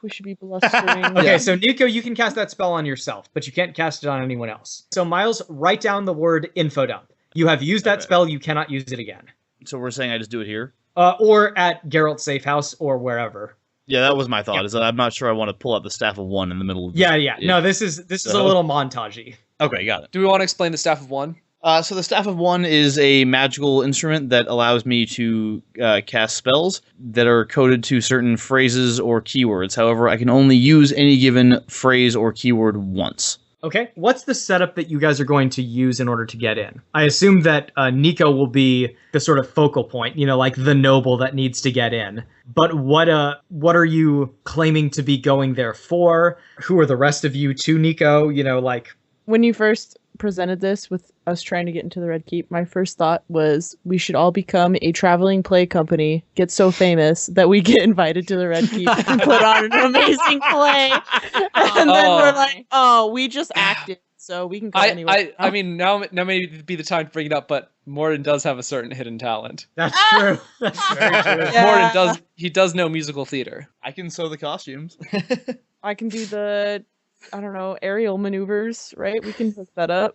We should be blustering. Okay, Yeah. so Nico, you can cast that spell on yourself, but you can't cast it on anyone else. So Miles, write down the word info dump. You have used that spell, you cannot use it again. So we're saying I just do it here? Or at Geralt's safe house or wherever. Yeah, that was my thought. Is that I'm not sure I want to pull out the Staff of One in the middle of Yeah. No, this is a little montagey. Okay, got it. Do we want to explain the Staff of One? So the Staff of One is a magical instrument that allows me to cast spells that are coded to certain phrases or keywords. However, I can only use any given phrase or keyword once. Okay, what's the setup that you guys are going to use in order to get in? I assume that Nico will be the sort of focal point, like the noble that needs to get in. But what are you claiming to be going there for? Who are the rest of you to Nico? When you first presented this with us trying to get into the Red Keep, my first thought was we should all become a traveling play company, get so famous that we get invited to the Red Keep and put on an amazing play. And then we're like, oh, we just acted, so we can go anywhere. I mean, now may be the time to bring it up, but Mordin does have a certain hidden talent. That's true. That's very true. Yeah. Mordin does know musical theater. I can sew the costumes. I can do the, aerial maneuvers, right? We can hook that up.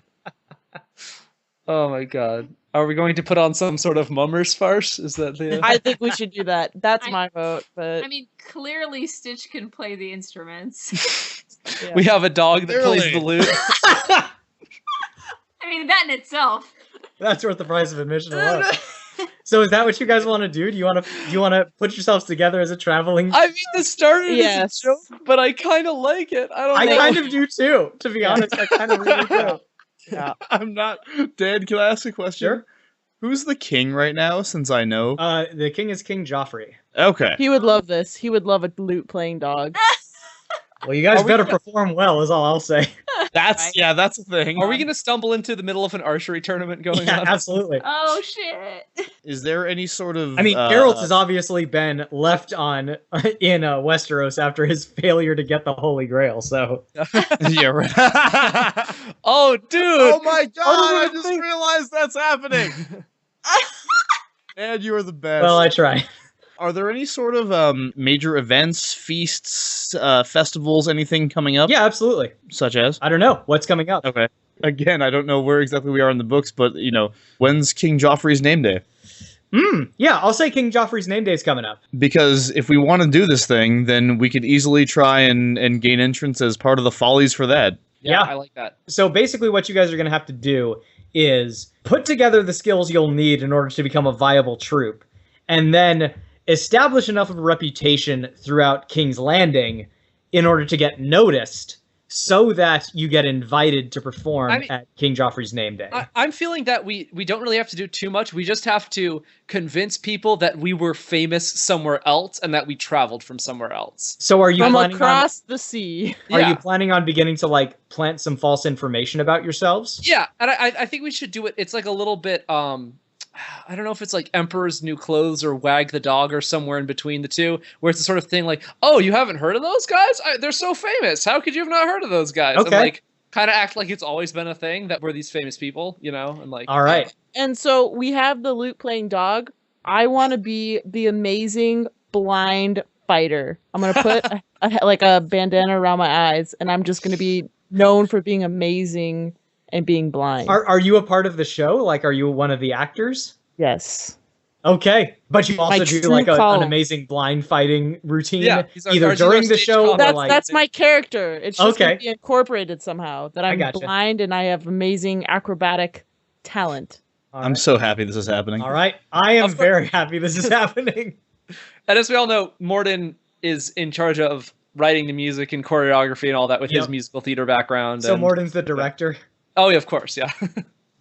Oh my god. Are we going to put on some sort of mummers farce? Is that the... I think we should do that. That's my vote, but... I mean, clearly Stitch can play the instruments. Yeah. We have a dog that plays the lute. I mean, that in itself. That's worth the price of admission alone. So is that what you guys want to do? Do you want to put yourselves together as a traveling? I mean, this started Yes. as a joke, but I kind of like it. I kind of do too. To be honest, I kind of really do. Yeah. I'm not... Dad, can I ask a question? Sure. Who's the king right now, since I know? The king is King Joffrey. Okay. He would love this. He would love a lute playing dog. Well, you guys Are we better gonna- perform well, is all I'll say. That's the thing. Are we going to stumble into the middle of an archery tournament going Yeah, on? absolutely. Oh shit. Is there any sort of? I mean, Geralt has obviously been left on in Westeros after his failure to get the Holy Grail, so... yeah, right. Oh, dude! Oh my god! I just realized that's happening. And you are the best. Well, I try. Are there any sort of major events, feasts, festivals, anything coming up? Yeah, absolutely. Such as? I don't know. What's coming up? Okay. Again, I don't know where exactly we are in the books, but, when's King Joffrey's name day? Yeah, I'll say King Joffrey's name day is coming up. Because if we want to do this thing, then we could easily try and gain entrance as part of the follies for that. Yeah. I like that. So basically what you guys are going to have to do is put together the skills you'll need in order to become a viable troop, and then establish enough of a reputation throughout King's Landing in order to get noticed so that you get invited to perform at King Joffrey's name day. I'm feeling that we don't really have to do too much. We just have to convince people that we were famous somewhere else and that we traveled from somewhere else. So are you From planning across the sea. Are Yeah. you planning on beginning to plant some false information about yourselves? Yeah, and I think we should do it. It's like a little bit I don't know if it's like Emperor's New Clothes or Wag the Dog or somewhere in between the two, where it's the sort of thing like, oh, you haven't heard of those guys? They're so famous. How could you have not heard of those guys? Okay. And kind of act like it's always been a thing that we're these famous people, and All right. And so we have the lute playing dog. I want to be the amazing blind fighter. I'm going to put a bandana around my eyes, and I'm just going to be known for being amazing and being blind. Are you a part of the show? Are you one of the actors? Yes. Okay, but you also My do true an calling. amazing blind fighting routine, Yeah, he's our either during the stage show or combat. That's my character. It's just going Okay. to be incorporated somehow. That I'm gotcha. blind and I have amazing acrobatic talent. All I'm right. so happy this is happening. All right, I am Of course. very happy this is happening. And as we all know, Mordin is in charge of writing the music and choreography and all that with his Yep. musical theater background. So and- Mordin's the director. Oh, yeah, of course, yeah.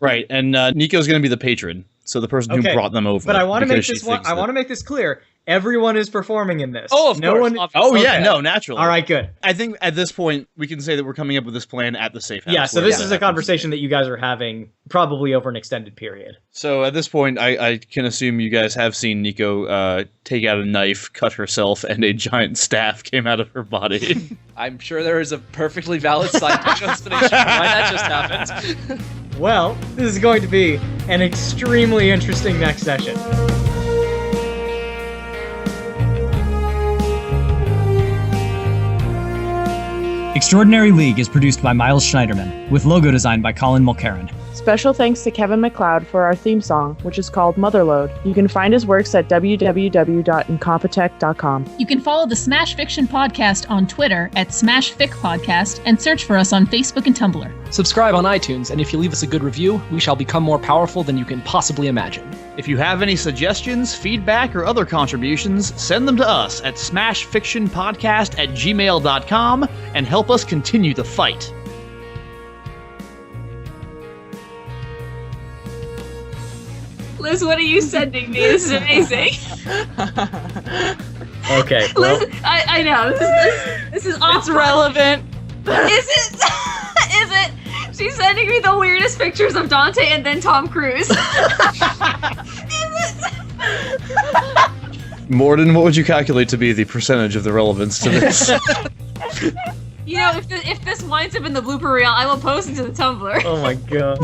Right, and Nico's going to be the patron, so the person Okay, who brought them over. But I want to make because this one. I want to make this clear. Everyone is performing in this. Oh, of no course. one. obviously. Oh yeah, Okay. no, naturally. All right, good. I think at this point we can say that we're coming up with this plan at the safe house. Yeah. So where this that is a happens. conversation that you guys are having probably over an extended period. So at this point, I can assume you guys have seen Nico take out a knife, cut herself, and a giant staff came out of her body. I'm sure there is a perfectly valid scientific explanation for why that just happened. Well, this is going to be an extremely interesting next session. Extraordinary League is produced by Miles Schneiderman, with logo design by Colin Mulkerin. Special thanks to Kevin MacLeod for our theme song, which is called Motherload. You can find his works at www.incompetech.com. You can follow the Smash Fiction Podcast on Twitter at SmashFicPodcast and search for us on Facebook and Tumblr. Subscribe on iTunes, and if you leave us a good review, we shall become more powerful than you can possibly imagine. If you have any suggestions, feedback, or other contributions, send them to us at smashfictionpodcast@gmail.com and help us continue the fight. Liz, what are you sending me? This is amazing. Okay. Well, Liz, I know. This is awesome. It's relevant. Is it? Is it? She's sending me the weirdest pictures of Dante and then Tom Cruise. Is it? Mordin, what would you calculate to be the percentage of the relevance to this? You know, if this winds up in the blooper reel, I will post it to the Tumblr. oh my god.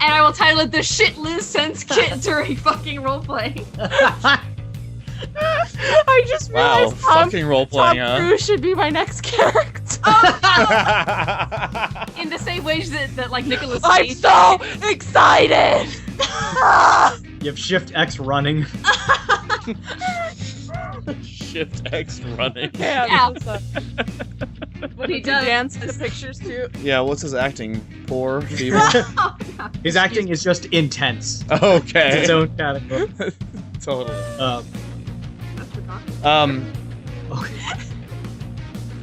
And I will title it "The Shit Liz Sends Kit During Fucking Roleplay." I just Wow, realized fucking role-playing, Tom huh? Cruise should be my next character. In the same way that like Nicolas I'm Cage. so excited! You have Shift X running. Shift X running. Yeah. What he He does. dance to the pictures too. Yeah, what's his acting? Poor, feeble? Oh, no. His acting is just intense. Okay. It's its own category. Totally.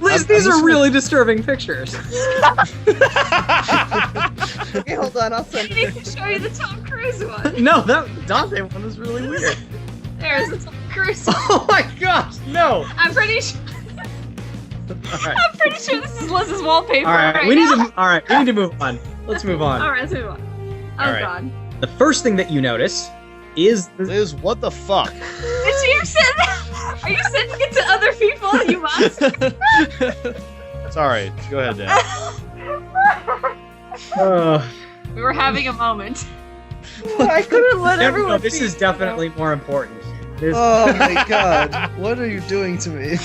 Liz, these are really disturbing pictures. Okay, hold on, I'll send I need to show you the Tom Cruise one. No, that Dante one is really weird. There's the Tom Cruise. Oh my gosh, no! I'm pretty sure. right. I'm pretty sure this is Liz's wallpaper. All right, right we need now. to. All right, we need to move on. Let's move on. All right, let's move on. Oh All right. God. The first thing that you notice is Liz, what the fuck? Did you send? Are you sending it to other people? You must. Sorry, go ahead, Dan. We were having a moment. I couldn't let everyone. this is definitely more important. This, Oh my god, what are you doing to me?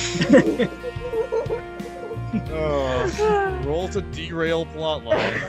Roll to derail plotline.